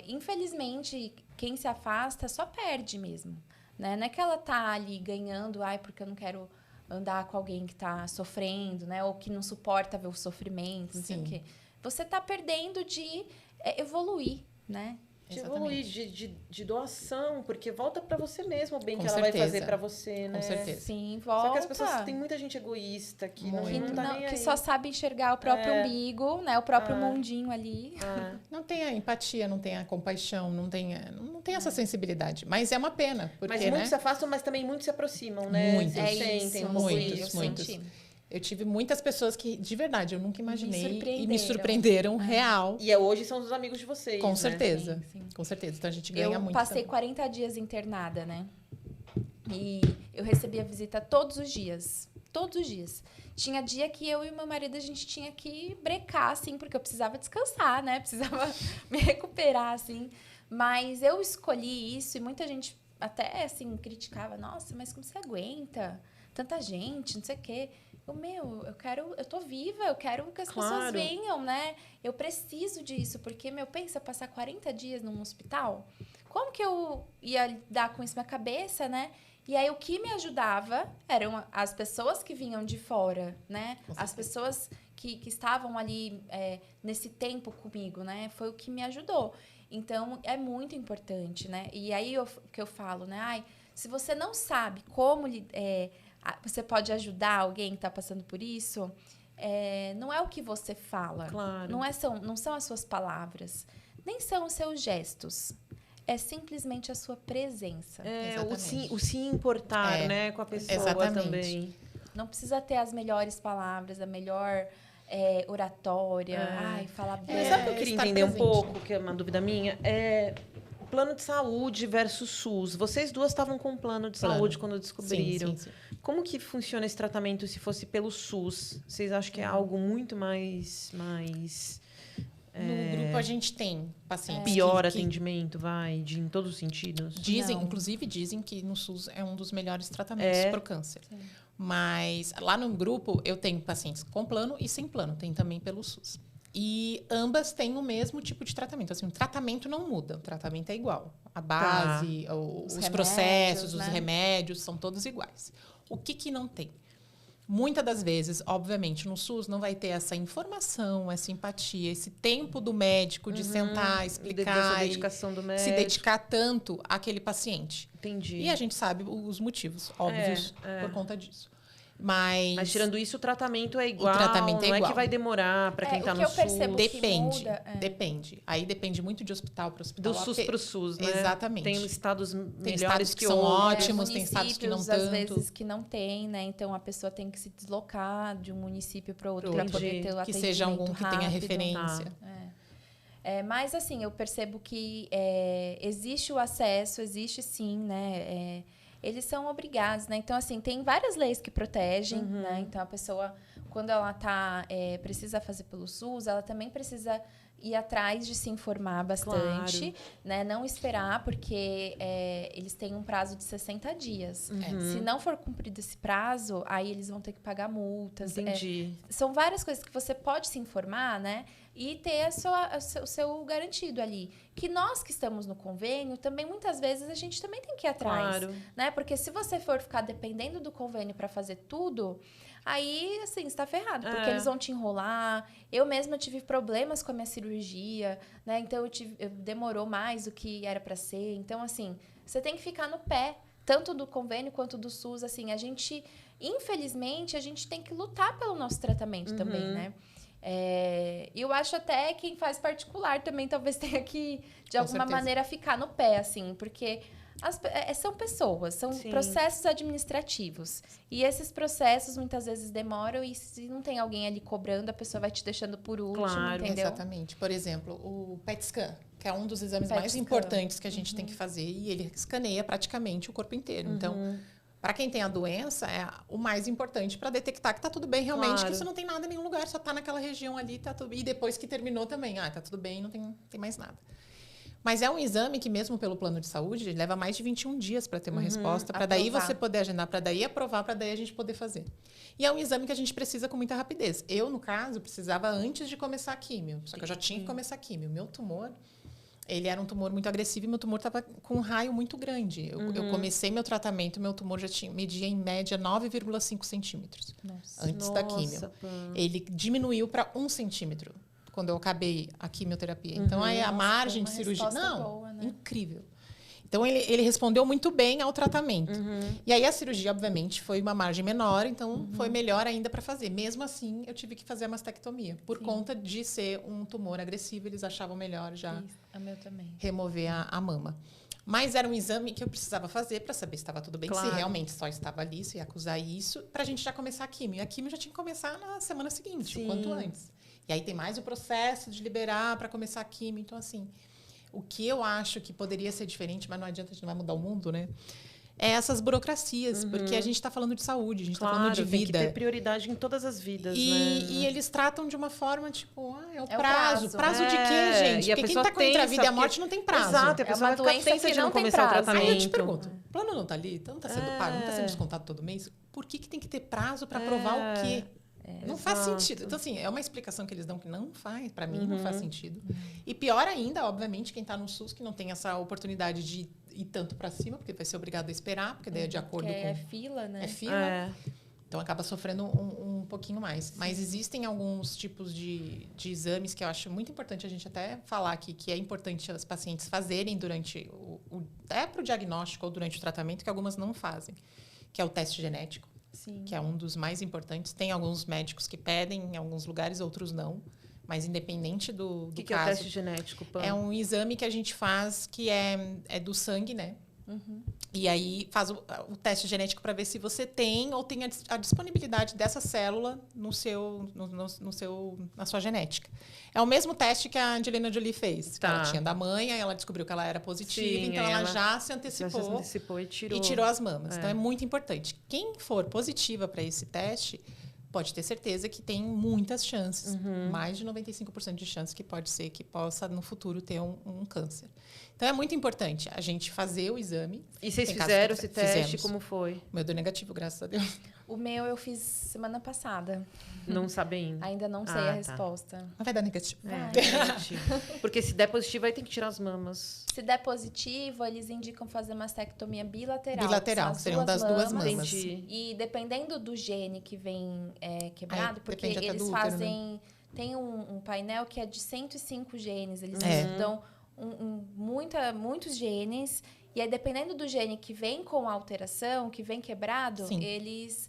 infelizmente, quem se afasta só perde mesmo, né? Não é que ela tá ali ganhando, porque eu não quero andar com alguém que está sofrendo, né? Ou que não suporta ver o sofrimento, não sei o quê. Você está perdendo de evoluir, né? evoluir, de doação, porque volta pra você mesmo o bem Com que ela certeza. vai fazer pra você, né? Com certeza. Sim, volta. Só que as pessoas, tem muita gente egoísta que não tá nem que aí. só sabe enxergar o próprio umbigo, né? O próprio mundinho ali. Não tem a empatia, não tem a compaixão, não tem essa sensibilidade. Mas é uma pena, porque, Mas muitos né? se afastam, mas também muitos se aproximam, né? Muitos. Vocês É isso, sentem um pouco muitos, isso. muitos. Eu tive muitas pessoas que, de verdade, eu nunca imaginei e me surpreenderam. surpreenderam real. E hoje são os amigos de vocês, Com né? certeza. Sim. Com certeza. Então a gente ganha Eu muito. passei também. 40 dias internada, né? E eu recebia visita todos os dias. Todos os dias. Tinha dia que eu e meu marido, a gente tinha que brecar, assim, porque eu precisava descansar, né? Precisava me recuperar, assim. Mas eu escolhi isso e muita gente até, assim, criticava. Nossa, mas como você aguenta? Tanta gente, não sei o quê. Eu tô viva, eu quero que as pessoas venham, né? Eu preciso disso, porque, pensa, passar 40 dias num hospital, como que eu ia lidar com isso na cabeça, né? E aí, o que me ajudava eram as pessoas que vinham de fora, né? As pessoas que estavam ali nesse tempo comigo, né? Foi o que me ajudou. Então, é muito importante, né? E aí, que eu falo, né? Ai, se você não sabe como você pode ajudar alguém que está passando por isso, não é o que você fala. Claro. Não são as suas palavras. Nem são os seus gestos. É simplesmente a sua presença. O se importar, né, com a pessoa também. Não precisa ter as melhores palavras, a melhor oratória. Ai, falar bem. Mas sabe o que eu queria entender um pouco, que é uma dúvida minha? Plano de saúde versus SUS. Vocês duas estavam com plano de saúde quando descobriram. Sim. Como que funciona esse tratamento se fosse pelo SUS? Vocês acham que é algo muito mais No grupo a gente tem pacientes pior que atendimento, em todos os sentidos? Inclusive dizem que no SUS é um dos melhores tratamentos para o câncer. Sim. Mas lá no grupo eu tenho pacientes com plano e sem plano, tem também pelo SUS. E ambas têm o mesmo tipo de tratamento. Assim, o tratamento não muda, o tratamento é igual. A base, os processos, os remédios, são todos iguais. O que não tem? Muitas das vezes, obviamente, no SUS não vai ter essa informação, essa empatia, esse tempo do médico de sentar, explicar, essa dedicação do médico. se dedicar tanto àquele paciente. Entendi. E a gente sabe os motivos óbvios por conta disso. Mas tirando isso, o tratamento é igual. O tratamento é não igual. é que vai demorar para quem está no SUS. Depende. Aí depende muito de hospital para hospital. Do SUS para o SUS, né? Exatamente. Tem estados Tem melhores estados que são ótimos, tem municípios, estados que não às tanto. vezes que não tem, né? Então a pessoa tem que se deslocar de um município para outro para poder ter o atendimento que seja algum que tenha referência. Mas assim, eu percebo que existe o acesso, existe sim, né? Eles são obrigados, né? Então, assim, tem várias leis que protegem, né? Então, a pessoa, quando ela precisa fazer pelo SUS, ela também precisa ir atrás de se informar bastante, né? Não esperar, porque eles têm um prazo de 60 dias. Se não for cumprido esse prazo, aí eles vão ter que pagar multas. Entendi. São várias coisas que você pode se informar, né? E ter o seu garantido ali. Que nós que estamos no convênio, também muitas vezes a gente também tem que ir atrás. Né? Porque se você for ficar dependendo do convênio para fazer tudo, aí, assim, você está ferrado. Porque eles vão te enrolar. Eu mesma tive problemas com a minha cirurgia, né? Então, demorou mais do que era para ser. Então, assim, você tem que ficar no pé. Tanto do convênio quanto do SUS. Assim, infelizmente, a gente tem que lutar pelo nosso tratamento também, né? Eu acho até quem faz particular também talvez tenha que, de alguma maneira, ficar no pé, assim, porque são pessoas, são processos administrativos. E esses processos muitas vezes demoram e se não tem alguém ali cobrando, a pessoa vai te deixando por último, entendeu? Exatamente. Por exemplo, o PET scan, que é um dos exames mais importantes que a gente tem que fazer, e ele escaneia praticamente o corpo inteiro. Então, para quem tem a doença, é o mais importante para detectar que tá tudo bem realmente, que você não tem nada em nenhum lugar, só tá naquela região ali, tá tudo. E depois que terminou também, tá tudo bem, não tem mais nada. Mas é um exame que, mesmo pelo plano de saúde, leva mais de 21 dias para ter uma resposta, para daí você poder agendar, para daí aprovar, para daí a gente poder fazer. E é um exame que a gente precisa com muita rapidez. Eu, no caso, precisava antes de começar a químio, só que eu já tinha que começar a químio. O meu tumor, ele era um tumor muito agressivo e meu tumor estava com um raio muito grande. Eu comecei meu tratamento, meu tumor media em média 9,5 centímetros antes da químio. Ele diminuiu para 1 centímetro. quando eu acabei a quimioterapia. Então, aí a margem de cirurgia... Não, boa, né? incrível. Então, ele respondeu muito bem ao tratamento. E aí, a cirurgia, obviamente, foi uma margem menor, então foi melhor ainda para fazer. Mesmo assim, eu tive que fazer a mastectomia. Por conta de ser um tumor agressivo, eles achavam melhor já Isso, a meu também. remover a mama. Mas era um exame que eu precisava fazer para saber se estava tudo bem, se realmente só estava ali, se ia acusar isso, para a gente já começar a quimio. E a quimio já tinha que começar na semana seguinte, o quanto antes. E aí tem mais o processo de liberar para começar a quimio. Então, assim... O que eu acho que poderia ser diferente, mas não adianta, a gente não vai mudar o mundo, né? É essas burocracias, porque a gente está falando de saúde, a gente está falando de vida. Tem que ter prioridade em todas as vidas, né? E eles tratam de uma forma, tipo, é o É o prazo. prazo. Prazo de quê, gente? E a Porque quem pessoa está entre a vida e a pensa, morte não tem prazo. Exato, a pessoa uma vai ficar doença tensa que de não não tem começar o prazo. tratamento. Aí eu te pergunto, o plano não está ali? Então não está sendo pago, não está sendo descontado todo mês? Por que tem que ter prazo para provar o quê? Não faz sentido. Então, assim, é uma explicação que eles dão que não faz, para mim, não faz sentido. E pior ainda, obviamente, quem está no SUS, que não tem essa oportunidade de ir tanto para cima, porque vai ser obrigado a esperar, porque daí é de acordo com... É fila, né? É fila. Então, acaba sofrendo um pouquinho mais. Mas existem alguns tipos de exames que eu acho muito importante a gente até falar aqui, que é importante as pacientes fazerem durante até para o diagnóstico ou durante o tratamento, que algumas não fazem, que é o teste genético. Sim. Que é um dos mais importantes. Tem alguns médicos que pedem em alguns lugares, outros não. Mas independente do que caso... é o teste genético, Pam? É um exame que a gente faz que é do sangue, né? E aí faz o teste genético para ver se você tem ou tem a disponibilidade dessa célula na sua genética. É o mesmo teste que a Angelina Jolie fez. Que ela tinha da mãe, aí ela descobriu que ela era positiva, então ela já se antecipou e tirou as mamas. Então é muito importante. Quem for positiva para esse teste, pode ter certeza que tem muitas chances. Mais de 95% de chances que pode ser que possa, no futuro, ter um câncer. Então, é muito importante a gente fazer o exame. E vocês fizeram esse teste? Fizemos. Como foi? O meu deu negativo, graças a Deus. O meu eu fiz semana passada. Não sabe ainda? Ainda não sei a resposta. Mas vai dar negativo. Porque se der positivo, aí tem que tirar as mamas. Se der positivo, eles indicam fazer mastectomia bilateral. Bilateral, seriam das duas mamas. Entendi. E dependendo do gene que vem quebrado, porque depende até eles do útero, fazem... né? Tem um painel que é de 105 genes. Eles estudam muitos genes. E aí, dependendo do gene que vem com alteração, que vem quebrado, eles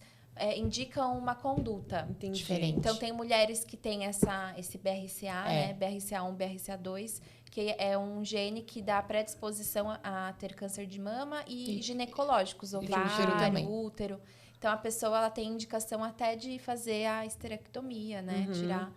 indicam uma conduta. Entendi. Diferente. Então, tem mulheres que têm esse BRCA, né? BRCA1, BRCA2, que é um gene que dá predisposição a ter câncer de mama e ginecológicos, ovário, útero. Então, a pessoa ela tem indicação até de fazer a esterectomia, né? Tirar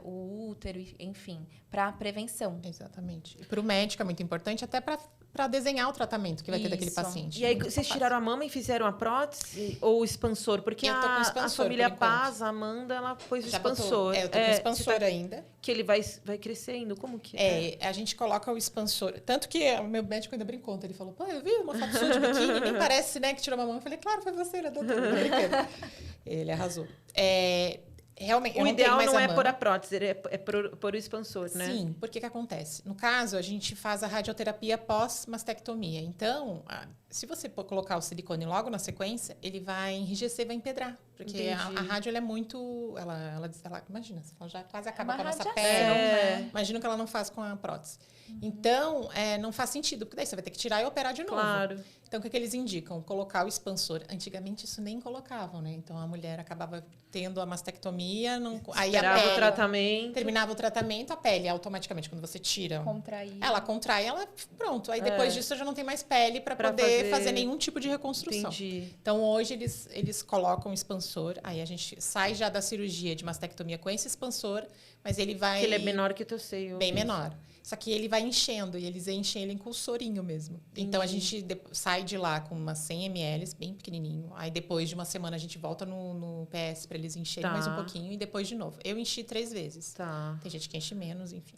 o útero, enfim, para prevenção. Exatamente. E para o médico é muito importante, até para desenhar o tratamento que vai ter daquele paciente. E aí, vocês tiraram a mama e fizeram a prótese ou o expansor? Porque eu tô com a expansor, família por enquanto. Paz, a Amanda, ela pôs o Já expansor. eu tô com expansor ainda. Que ele vai crescendo? Como que é? A gente coloca o expansor. Tanto que o meu médico ainda brincou. Ele falou, pô, eu vi uma foto sua de biquíni, nem parece, né, que tirou uma mão. Eu falei, claro, foi você, né, doutor? Tô brincando. Ele arrasou. Realmente, O ideal não é pôr a prótese, é pôr o expansor, né? Sim, porque que acontece? No caso, a gente faz a radioterapia pós-mastectomia. Então, se você colocar o silicone logo na sequência, ele vai enrijecer, vai empedrar. Porque a rádio, ela é muito... Ela imagina, ela já quase acaba com a nossa pele. Imagina que ela não faz com a prótese. Então, não faz sentido, porque daí você vai ter que tirar e operar de novo. Claro. Então, o que eles indicam? Colocar o expansor. Antigamente, isso nem colocavam, né? Então, a mulher acabava tendo a mastectomia, aí a pele... o tratamento. Terminava o tratamento, a pele automaticamente, quando você tira... Ela contrai, pronto. Aí, depois disso, já não tem mais pele para poder fazer nenhum tipo de reconstrução. Entendi. Então, hoje, eles colocam o expansor. Aí, a gente sai já da cirurgia de mastectomia com esse expansor, mas ele vai... Que ele é menor que o teu seio. Bem menor. Só que ele vai enchendo, e eles enchem ele com sorinho mesmo. Então, a gente sai de lá com umas 100 ml, bem pequenininho. Aí, depois de uma semana, a gente volta no PS para eles encherem mais um pouquinho. E depois, de novo. Eu enchi 3 vezes. Tem gente que enche menos, enfim.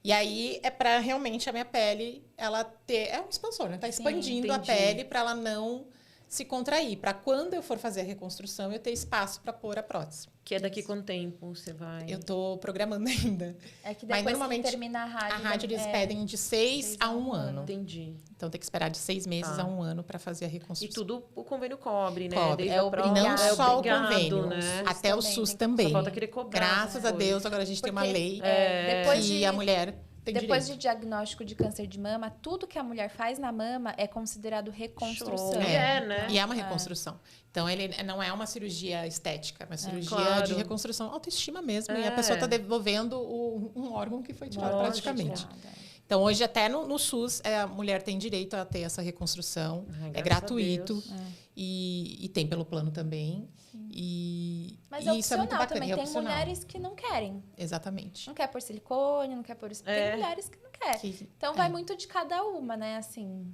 E aí, é para realmente a minha pele, ela ter... É um expansor, né? Tá expandindo a pele para ela não se contrair, para quando eu for fazer a reconstrução, eu ter espaço para pôr a prótese. Que é daqui quanto tempo você vai? Eu tô programando ainda. É que Mas depois normalmente que termina a rádio eles pedem de 6 6 a 1 ano. Entendi. Então tem que esperar de 6 meses Tá. a 1 ano para fazer a E reconstrução. tudo o convênio cobre, né? Cobre. Desde É a obrigado. E prova, não é só obrigado, o convênio, né? até o também, SUS tem- também. Só falta querer cobrar. Graças a depois. Deus, agora a gente tem uma Porque, lei depois que de- a mulher tem Depois direito. de diagnóstico de câncer de mama, tudo que a mulher faz na mama é considerado reconstrução. Show. Né? E é uma reconstrução. Então, ele não é uma cirurgia estética, é uma cirurgia Claro. de reconstrução, autoestima mesmo. E É. a pessoa está devolvendo um órgão que foi tirado Lógico. praticamente. Tirada. Então, hoje, até no SUS, a mulher tem direito a ter essa reconstrução. Ai, É graças gratuito. a Deus. E tem pelo plano também. E Mas e é isso é muito opcional bacana. também. e é Tem opcional. mulheres que não querem. Exatamente. Não quer por silicone, não quer por... Tem mulheres que não querem. Então, vai muito de cada uma, né? Assim,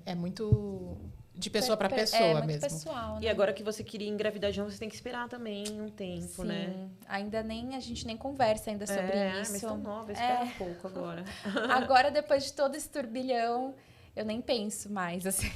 É muito de pessoa para pessoa é muito mesmo. pessoal, né? E agora que você queria engravidar de novo, você tem que esperar também um tempo, Sim. né? Ainda nem... A gente nem conversa ainda sobre isso. Mas tão nova, espera um pouco agora. Agora, depois de todo esse turbilhão, eu nem penso mais, assim.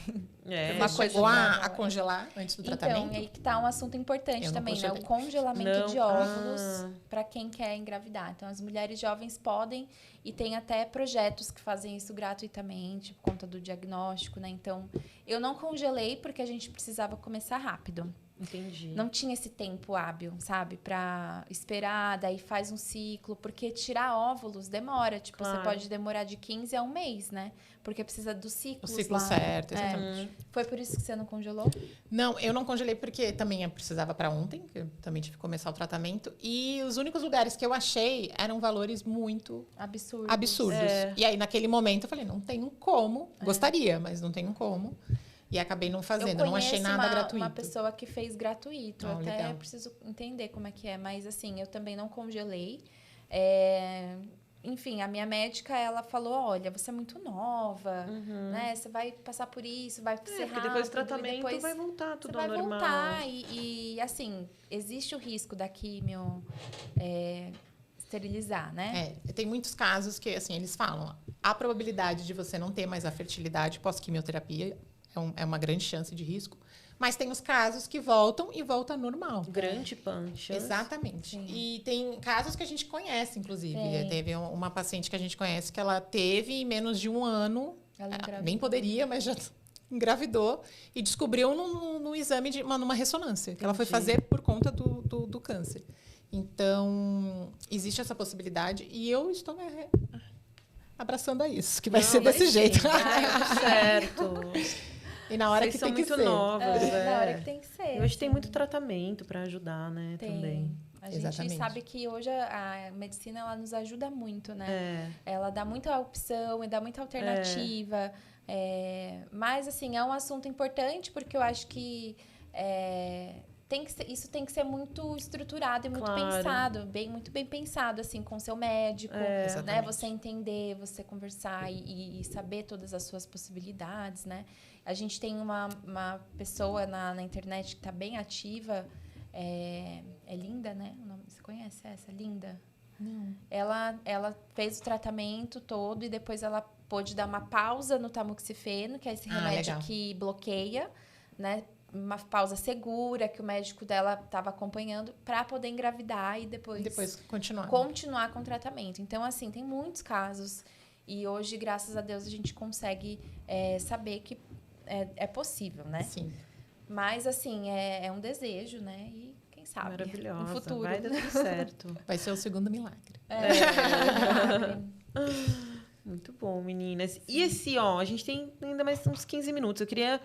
Uma Você coisa chegou a congelar antes do Então, tratamento? aí que tá um assunto importante Eu não também, né? O congelei. congelamento Não. de óvulos Ah. para quem quer engravidar. Então, as mulheres jovens podem e tem até projetos que fazem isso gratuitamente por conta do diagnóstico, né? Então, eu não congelei porque a gente precisava começar rápido. Entendi. Não tinha esse tempo hábil, sabe? Pra esperar, daí faz um ciclo. Porque tirar óvulos demora. Tipo, Claro. você pode demorar de 15 a 1 mês, né? Porque precisa do O ciclo ciclo lá. certo, É. exatamente. Foi por isso que você não congelou? Não, eu não congelei porque também eu precisava para ontem, que eu também tive que começar o tratamento. E os únicos lugares que eu achei eram valores muito Absurdo. absurdos. É. E aí, naquele momento, eu falei, não tenho como. Gostaria, mas não tenho como. E acabei não fazendo, eu não achei nada gratuito. Uma pessoa que fez gratuito. Ah, Até legal. preciso entender como é que é. Mas, assim, eu também não congelei. Enfim, a minha médica, ela falou, olha, você é muito nova, né? Você vai passar por isso, vai ser Porque rápido. depois do e tratamento depois vai voltar você tudo vai ao normal. voltar. E, assim, existe o risco da químio esterilizar, né? Tem muitos casos que, assim, eles falam, a probabilidade de você não ter mais a fertilidade pós-quimioterapia é uma grande chance de risco, mas tem os casos que voltam e volta normal. Grande pancha. Exatamente. Sim. E tem casos que a gente conhece, inclusive. Tem. Teve uma paciente que a gente conhece que ela teve em menos de 1 ano, Ela engravidou. nem poderia, mas já engravidou e descobriu no exame numa ressonância que ela foi Entendi. fazer por conta do câncer. Então, existe essa possibilidade e eu estou abraçando a isso, que vai ser Não, desse mas jeito. sim, vai dar tudo certo. E na hora Vocês que são tem que muito ser. novas, Na hora que tem que ser. E hoje tem assim. muito tratamento para ajudar, né? Tem. Também. A gente Exatamente. sabe que hoje a medicina ela nos ajuda muito, né? É. Ela dá muita opção e dá muita alternativa. Mas, assim, é um assunto importante porque eu acho que isso tem que ser muito estruturado e muito Claro. pensado. Muito bem pensado, assim, com o seu médico. Né? Exatamente. Você entender, você conversar e saber todas as suas possibilidades, né? A gente tem uma pessoa na internet que está bem ativa. É Linda, né? O nome, você conhece essa? Linda? Não. Ela fez o tratamento todo e depois ela pôde dar uma pausa no tamoxifeno, que é esse remédio legal. que bloqueia, né? Uma pausa segura que o médico dela estava acompanhando para poder engravidar e depois continuar. continuar com o tratamento. Então, assim, tem muitos casos e hoje, graças a Deus, a gente consegue saber que é possível, né? Sim. Mas, assim, é um desejo, né? E quem sabe? Maravilhosa. No futuro. Vai dar tudo certo. Vai ser o segundo milagre. Muito bom, meninas. E a gente tem ainda mais uns 15 minutos. Eu queria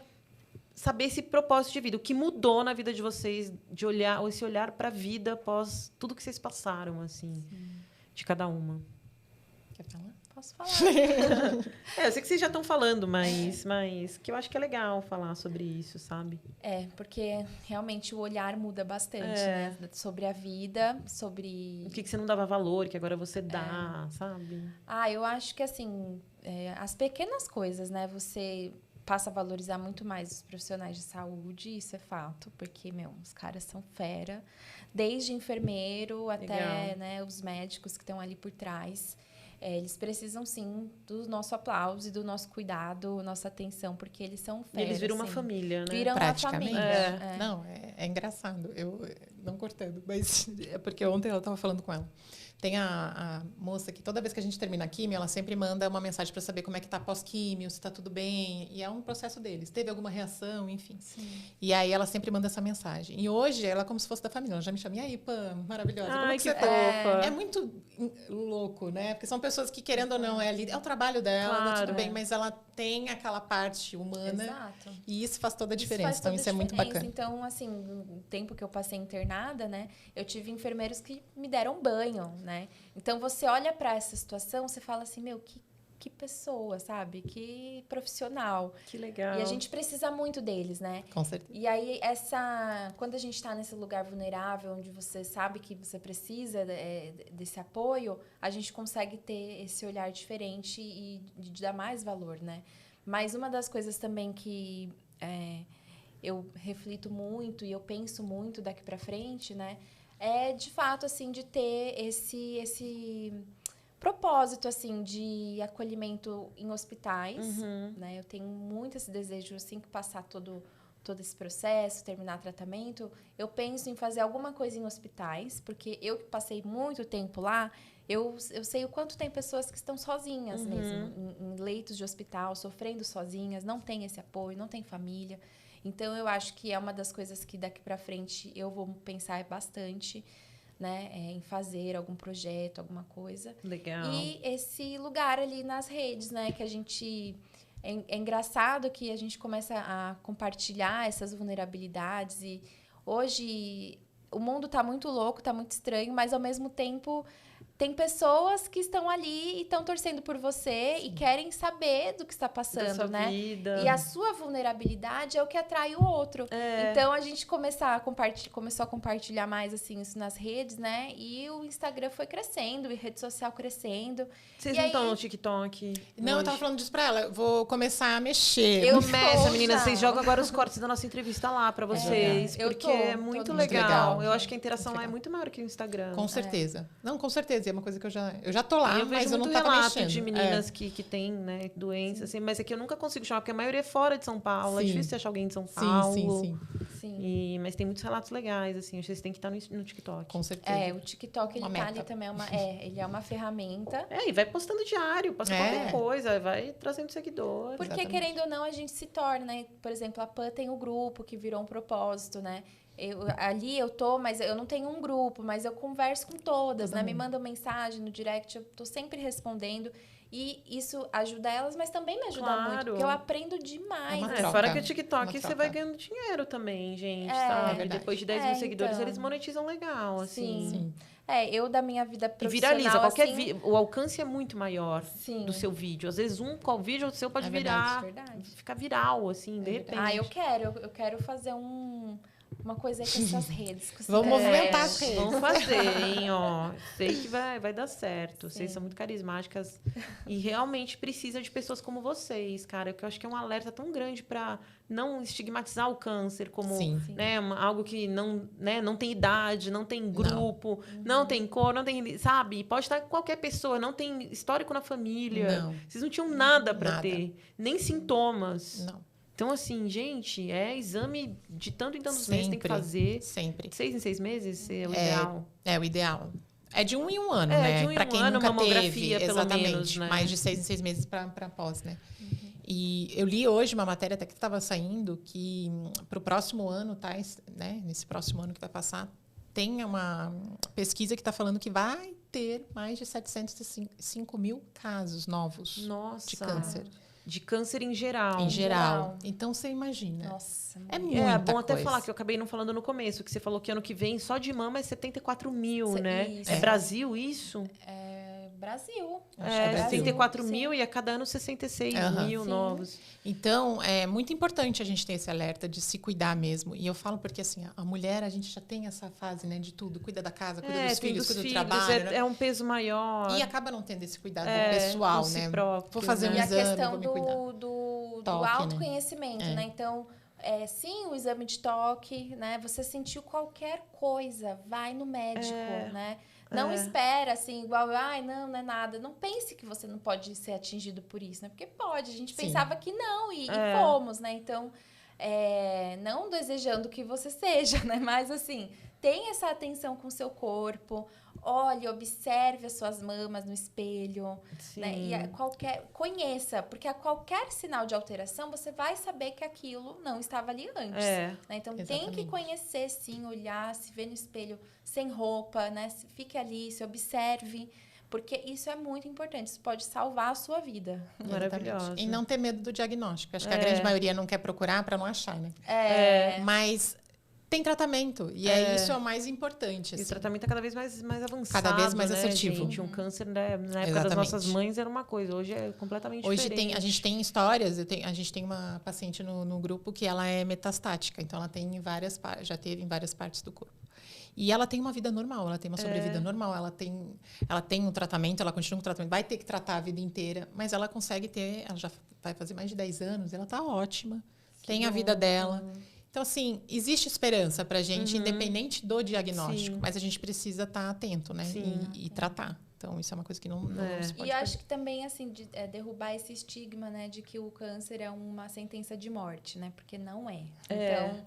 saber esse propósito de vida. O que mudou na vida de vocês de olhar, esse olhar para a vida após tudo que vocês passaram, assim, de cada uma. Quer falar? Posso falar? Eu sei que vocês já estão falando, mas que eu acho que é legal falar sobre isso, sabe? Porque realmente o olhar muda bastante, né? Sobre a vida, sobre... O que você não dava valor, que agora você dá, sabe? Eu acho que, assim, as pequenas coisas, né? Você passa a valorizar muito mais os profissionais de saúde, isso é fato, porque, os caras são fera. Desde enfermeiro até, Legal. né, os médicos que estão ali por trás. eles precisam, sim, do nosso aplauso e do nosso cuidado, nossa atenção, porque eles são E feras. eles viram uma assim. família, né? Viram uma Praticamente. família. Não, é engraçado. Eu não cortando, mas é porque ontem ela estava falando com ela. Tem a moça que toda vez que a gente termina a químio, ela sempre manda uma mensagem para saber como é que tá pós-químio, se tá tudo bem. E é um processo deles. Teve alguma reação, enfim. Sim. E aí ela sempre manda essa mensagem. E hoje ela é como se fosse da família. Ela já me chama, e aí, Pam, maravilhosa. Como Ai, que que você tá? fofa. É muito louco, né? Porque são pessoas que, querendo ou não, é o trabalho dela, Claro. tudo bem, mas ela tem aquela parte humana. Exato. E isso faz toda a Isso diferença. faz Então, toda isso a é muito diferença. bacana. Então, assim, no tempo que eu passei internada, né, eu tive enfermeiros que me deram banho, né? Então, você olha para essa situação, você fala assim, meu, que pessoa, sabe? Que profissional. Que legal. E a gente precisa muito deles, né? Com certeza. E aí, quando a gente está nesse lugar vulnerável, onde você sabe que você precisa desse apoio, a gente consegue ter esse olhar diferente e de dar mais valor, né? Mas uma das coisas também que eu reflito muito e eu penso muito daqui para frente, né? É, de fato, assim, de ter esse propósito, assim, de acolhimento em hospitais, né? Eu tenho muito esse desejo, assim, que passar todo esse processo, terminar tratamento, eu penso em fazer alguma coisa em hospitais, porque eu que passei muito tempo lá, eu sei o quanto tem pessoas que estão sozinhas mesmo, em leitos de hospital, sofrendo sozinhas, não tem esse apoio, não tem família. Então, eu acho que é uma das coisas que daqui para frente eu vou pensar bastante, né, em fazer algum projeto, alguma coisa. Legal. E esse lugar ali nas redes, né, que a gente... É engraçado que a gente começa a compartilhar essas vulnerabilidades e hoje o mundo está muito louco, está muito estranho, mas ao mesmo tempo tem pessoas que estão ali e estão torcendo por você e querem saber do que está passando, Da sua né? vida. E a sua vulnerabilidade é o que atrai o outro. Então a gente começou a compartilhar mais assim isso nas redes, né? E o Instagram foi crescendo, e rede social crescendo. Vocês E não aí- estão no TikTok? Não, eu hoje? tava falando disso pra ela. Eu vou começar a mexer. Eu Começa, estou meninas. já. Vocês jogam agora os cortes da nossa entrevista lá pra vocês. eu porque tô é muito no legal. legal. Eu acho que a interação Muito lá é legal. muito maior que o Instagram. Com certeza. Não, com certeza. E é uma coisa que eu já tô lá, eu vejo mas eu não muito tava relato mexendo. de meninas que têm, né, doença, assim, mas é que eu nunca consigo chamar, porque a maioria é fora de São Paulo. É Sim. difícil você achar alguém de São Sim, Paulo. sim. Sim. Mas tem muitos relatos legais, assim. Vocês têm que estar no TikTok. Com certeza. O TikTok, ele Uma tá meta. ali também, ele é uma ferramenta. E vai postando diário, posta qualquer É. coisa, vai trazendo seguidor. Porque, Exatamente. querendo ou não, a gente se torna, né? Por exemplo, a PAN tem o grupo que virou um propósito, né? Ali eu tô, mas eu não tenho um grupo, mas eu converso com todas, Todo né? Me mundo. mandam mensagem no direct, eu tô sempre respondendo. E isso ajuda elas, mas também me ajuda Claro. muito, porque eu aprendo demais. É uma É, troca. fora que o TikTok Uma você troca. vai ganhando dinheiro também, gente, É, sabe? verdade. Depois de 10 mil seguidores, então. eles monetizam legal, assim. Sim. Eu da minha vida E profissional, viraliza. Qualquer assim, o alcance é muito maior Sim. do seu vídeo. Às vezes qual vídeo seu pode É virar, verdade. ficar viral, assim, de repente. Eu quero fazer uma coisa aí com essas redes. Com Vamos essas movimentar redes. as redes. Vamos fazer, hein, ó. Sei que vai dar certo. Vocês Sim. são muito carismáticas e realmente precisa de pessoas como vocês, cara. Que eu acho que é um alerta tão grande para não estigmatizar o câncer como, Sim. né, algo que não tem idade, não tem grupo, não tem cor, não tem, sabe? Pode estar qualquer pessoa, não tem histórico na família. Não. Vocês não tinham nada para Nada. ter, nem sintomas. Não. Então, assim, gente, é exame de tanto em tantos meses tem que Sempre. fazer. Sempre. 6 em 6 meses é o ideal. É o ideal. É de 1 em 1 ano, É, né? de 1 em Pra 1 quem ano, nunca mamografia, teve, pelo exatamente. menos, né? Mais de 6 em 6 meses pra pós, né? E eu li hoje uma matéria até que estava saindo que para o próximo ano, tá, né? Nesse próximo ano que vai passar, tem uma pesquisa que está falando que vai ter mais de 705 mil casos novos Nossa. de câncer. De câncer em geral. Em geral. geral. Então, você imagina. Nossa, É muito. muita É bom até coisa. falar, que eu acabei não falando no começo, que você falou que ano que vem só de mama é 74 mil, né? Isso. É Brasil isso? Brasil. Acho que É, Brasil. 74 Sim. mil e a cada ano 66 Aham. mil Sim. novos. Então, é muito importante a gente ter esse alerta de se cuidar mesmo. E eu falo porque, assim, a mulher, a gente já tem essa fase, né, de tudo. Cuida da casa, cuida dos Tem filhos, dos cuida do filhos, trabalho. né? é um peso maior. E acaba não tendo esse cuidado É, pessoal, com si né? próprio, Vou fazer né? um E a exame, questão vou me cuidar. do Toque, né? autoconhecimento, né? Então, sim, o exame de toque, né? Você sentiu qualquer coisa, vai no médico, né? Não espera, assim, igual, ai, não é nada. Não pense que você não pode ser atingido por isso, né? Porque pode. A gente pensava que não e fomos, né? Então, não desejando que você seja, né? Mas, assim, tenha essa atenção com o seu corpo. Olhe, observe as suas mamas no espelho, né? E conheça, porque a qualquer sinal de alteração, você vai saber que aquilo não estava ali antes. Né? Então, tem que conhecer, sim, olhar, se ver no espelho sem roupa, né? Fique ali, se observe, porque isso é muito importante. Isso pode salvar a sua vida. Maravilhoso. E não ter medo do diagnóstico. Acho que a grande maioria não quer procurar para não achar, né? Mas tem tratamento. E isso é o mais importante. Assim. E o tratamento é cada vez mais avançado. Cada vez mais né, assertivo. Gente? Um câncer, né, na época das nossas mães, era uma coisa. Hoje é completamente diferente. A gente tem histórias. A gente tem uma paciente no grupo que ela é metastática. Então, ela tem já teve em várias partes do corpo. E ela tem uma vida normal. Ela tem uma sobrevida normal. Ela tem um tratamento. Ela continua com o tratamento. Vai ter que tratar a vida inteira. Mas ela consegue ter... Ela já vai fazer mais de 10 anos. Ela está ótima. Tem a vida dela. Então, assim, existe esperança pra gente, independente do diagnóstico. Mas a gente precisa estar atento, né? E tratar. Então, isso é uma coisa que não se pode E acho que também, assim, derrubar esse estigma, né? De que o câncer é uma sentença de morte, né? Porque não é. Então,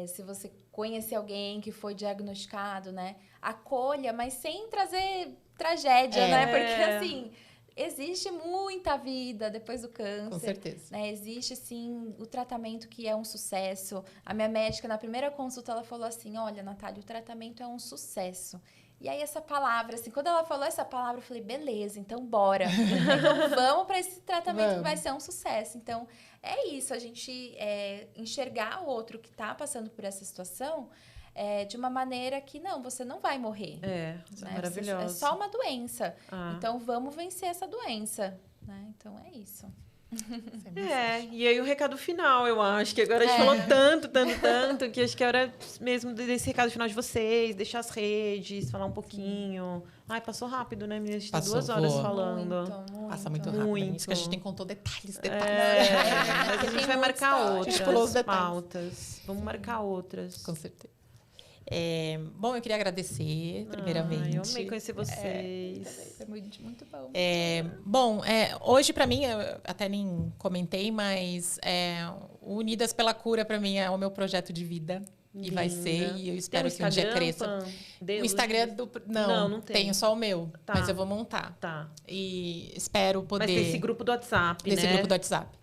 se você conhecer alguém que foi diagnosticado, né? Acolha, mas sem trazer tragédia, né? Porque, assim... Existe muita vida depois do câncer. Com certeza. Né? Existe, sim, o tratamento que é um sucesso. A minha médica, na primeira consulta, ela falou assim, olha, Natália, o tratamento é um sucesso. E aí, essa palavra, assim, quando ela falou essa palavra, eu falei, beleza, então bora. Então, vamos para esse tratamento que vai ser um sucesso. Então, é isso, a gente enxergar o outro que está passando por essa situação... de uma maneira que, não, você não vai morrer. Né? Maravilhoso. É só uma doença. Então, vamos vencer essa doença. Né? Então, é isso. E aí o recado final, eu acho, que agora a gente falou tanto, que acho que é hora mesmo desse recado final de vocês, deixar as redes, falar um pouquinho. Ai, passou rápido, né, meninas? A gente tá 2 horas falando. Muito. Passa muito rápido. Isso que a gente nem contou detalhes. Mas a gente vai marcar outras pautas. Vamos marcar outras. Com certeza. Bom, eu queria agradecer, primeiramente. Eu amei conhecer vocês. É muito, muito bom. Bom, hoje, para mim, eu até nem comentei, mas Unidas pela Cura, para mim, é o meu projeto de vida. Linda. E vai ser, e eu espero que um dia cresça. O Instagram não tenho só o meu, mas eu vou montar. E espero poder... Mas desse grupo do WhatsApp, né? Desse grupo do WhatsApp.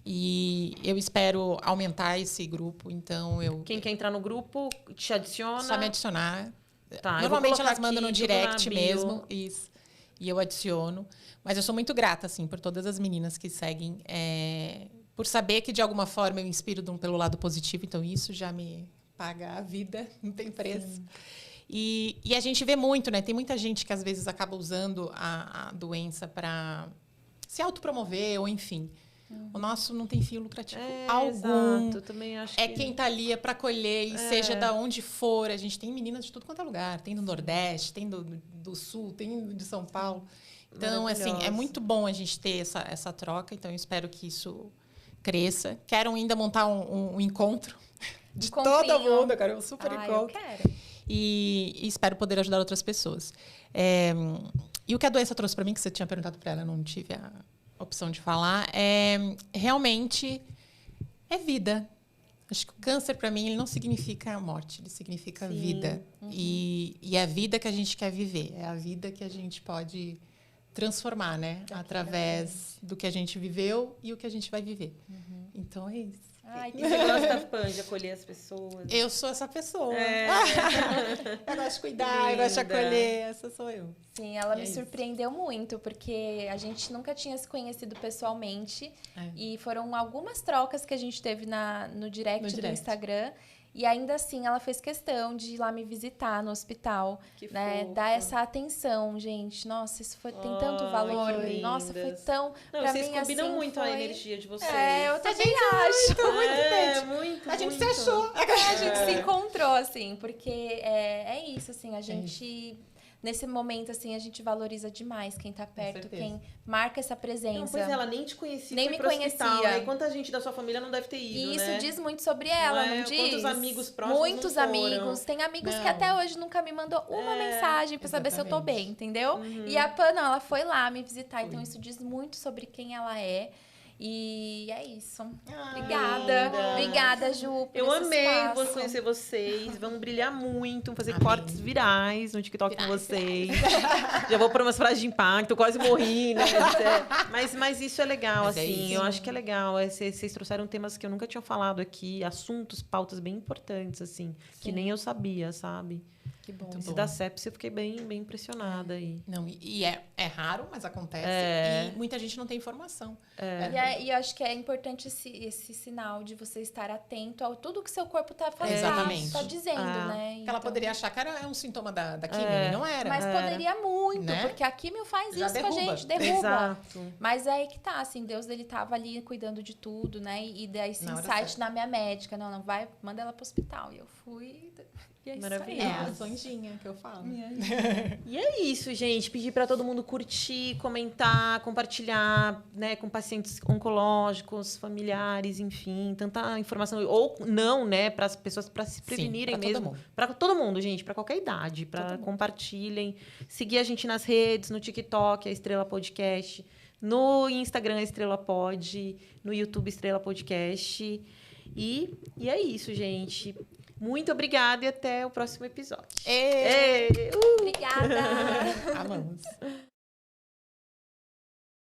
E eu espero aumentar esse grupo, então Quem quer entrar no grupo, te adiciona? Só me adicionar. Normalmente elas mandam no direct mesmo, isso. E eu adiciono. Mas eu sou muito grata, assim, por todas as meninas que seguem. Por saber que, de alguma forma, eu inspiro pelo lado positivo. Então, isso já me paga a vida, não tem preço. E a gente vê muito, né? Tem muita gente que, às vezes, acaba usando a doença para se autopromover ou, enfim... O nosso não tem fim lucrativo algum. Exato, também acho quem está ali para colher, e seja da onde for. A gente tem meninas de tudo quanto é lugar. Tem do Nordeste, tem do Sul, tem de São Paulo. Então, assim, é muito bom a gente ter essa troca. Então, eu espero que isso cresça. Quero ainda montar um encontro de todo mundo. Eu quero um super encontro. Eu quero. E espero poder ajudar outras pessoas. E o que a doença trouxe para mim, que você tinha perguntado para ela, eu não tive a opção de falar, realmente é vida. Acho que o câncer, para mim, ele não significa morte, ele significa vida. E é a vida que a gente quer viver, é a vida que a gente pode transformar, né? Através do que a gente viveu e o que a gente vai viver. Então, é isso. Ai, que você gosta, Pan, de acolher as pessoas? Eu sou essa pessoa. Eu gosto de cuidar, eu gosto de acolher. Essa sou eu. Sim, ela me surpreendeu muito, porque a gente nunca tinha se conhecido pessoalmente. E foram algumas trocas que a gente teve no direct do Instagram. E ainda assim, ela fez questão de ir lá me visitar no hospital, né? Dar essa atenção, gente. Nossa, isso tem tanto valor. Nossa, foi tão... Não, vocês mim, combinam assim, muito a energia de vocês. Eu também acho. Muito. A gente se achou. A gente se encontrou, assim, porque é isso, assim, a gente nesse momento, assim, a gente valoriza demais quem tá perto, certeza. quem marca essa presença. Não, pois ela nem te conhecia, Nem foi me pro hospital, conhecia. né? E quanta gente da sua família não deve ter ido, E isso né? diz muito sobre ela, Não é? não diz? Quantos amigos próximos Muitos não foram? amigos. Tem amigos que Não. até hoje nunca me mandou uma mensagem pra saber se eu tô exatamente. bem, entendeu? E a Pan, não, ela foi lá me visitar, então isso diz muito sobre quem ela é. E é isso. Obrigada. linda. Obrigada, Ju, por Eu esse amei espaço. conhecer vocês. Vamos brilhar muito, vamos fazer Amém. cortes virais no TikTok com Virais, vocês. Já vou pôr umas frases de impacto, quase morri, né? Mas isso é legal, Mas é assim. isso. Eu acho que é legal. Vocês trouxeram temas que eu nunca tinha falado aqui, assuntos, pautas bem importantes, assim, que Sim. nem eu sabia, sabe? Que bom. Muito Se bom. dá sepsis, eu fiquei bem impressionada aí. Não, e é raro, mas acontece. E muita gente não tem informação. E eu acho que é importante esse sinal de você estar atento a tudo que seu corpo tá fazendo. Exatamente. Tá dizendo, né? Porque ela poderia achar que era um sintoma da químio, e não era. Mas poderia muito, Né? porque a químio faz Já isso derruba. com a gente, derruba. Exato. Mas é aí que tá, assim, Deus, ele tava ali cuidando de tudo, né? E daí esse Na hora insight certa. na minha médica, não, vai, manda ela pro hospital. E eu fui, e é isso aí. Maravilhoso. É a sonjinha que eu falo. E é isso, gente. Pedir para todo mundo curtir, comentar, compartilhar, né, com pacientes oncológicos, familiares, enfim, tanta informação ou não, né, para as pessoas para se prevenirem pra todo mesmo. mundo. Para todo mundo, gente, para qualquer idade, para compartilhem, seguir a gente nas redes, no TikTok, a Estrela Podcast, no Instagram a Estrela Pod, no YouTube Estrela Podcast. E é isso, gente. Muito obrigada e até o próximo episódio. Ê! Obrigada! Amamos.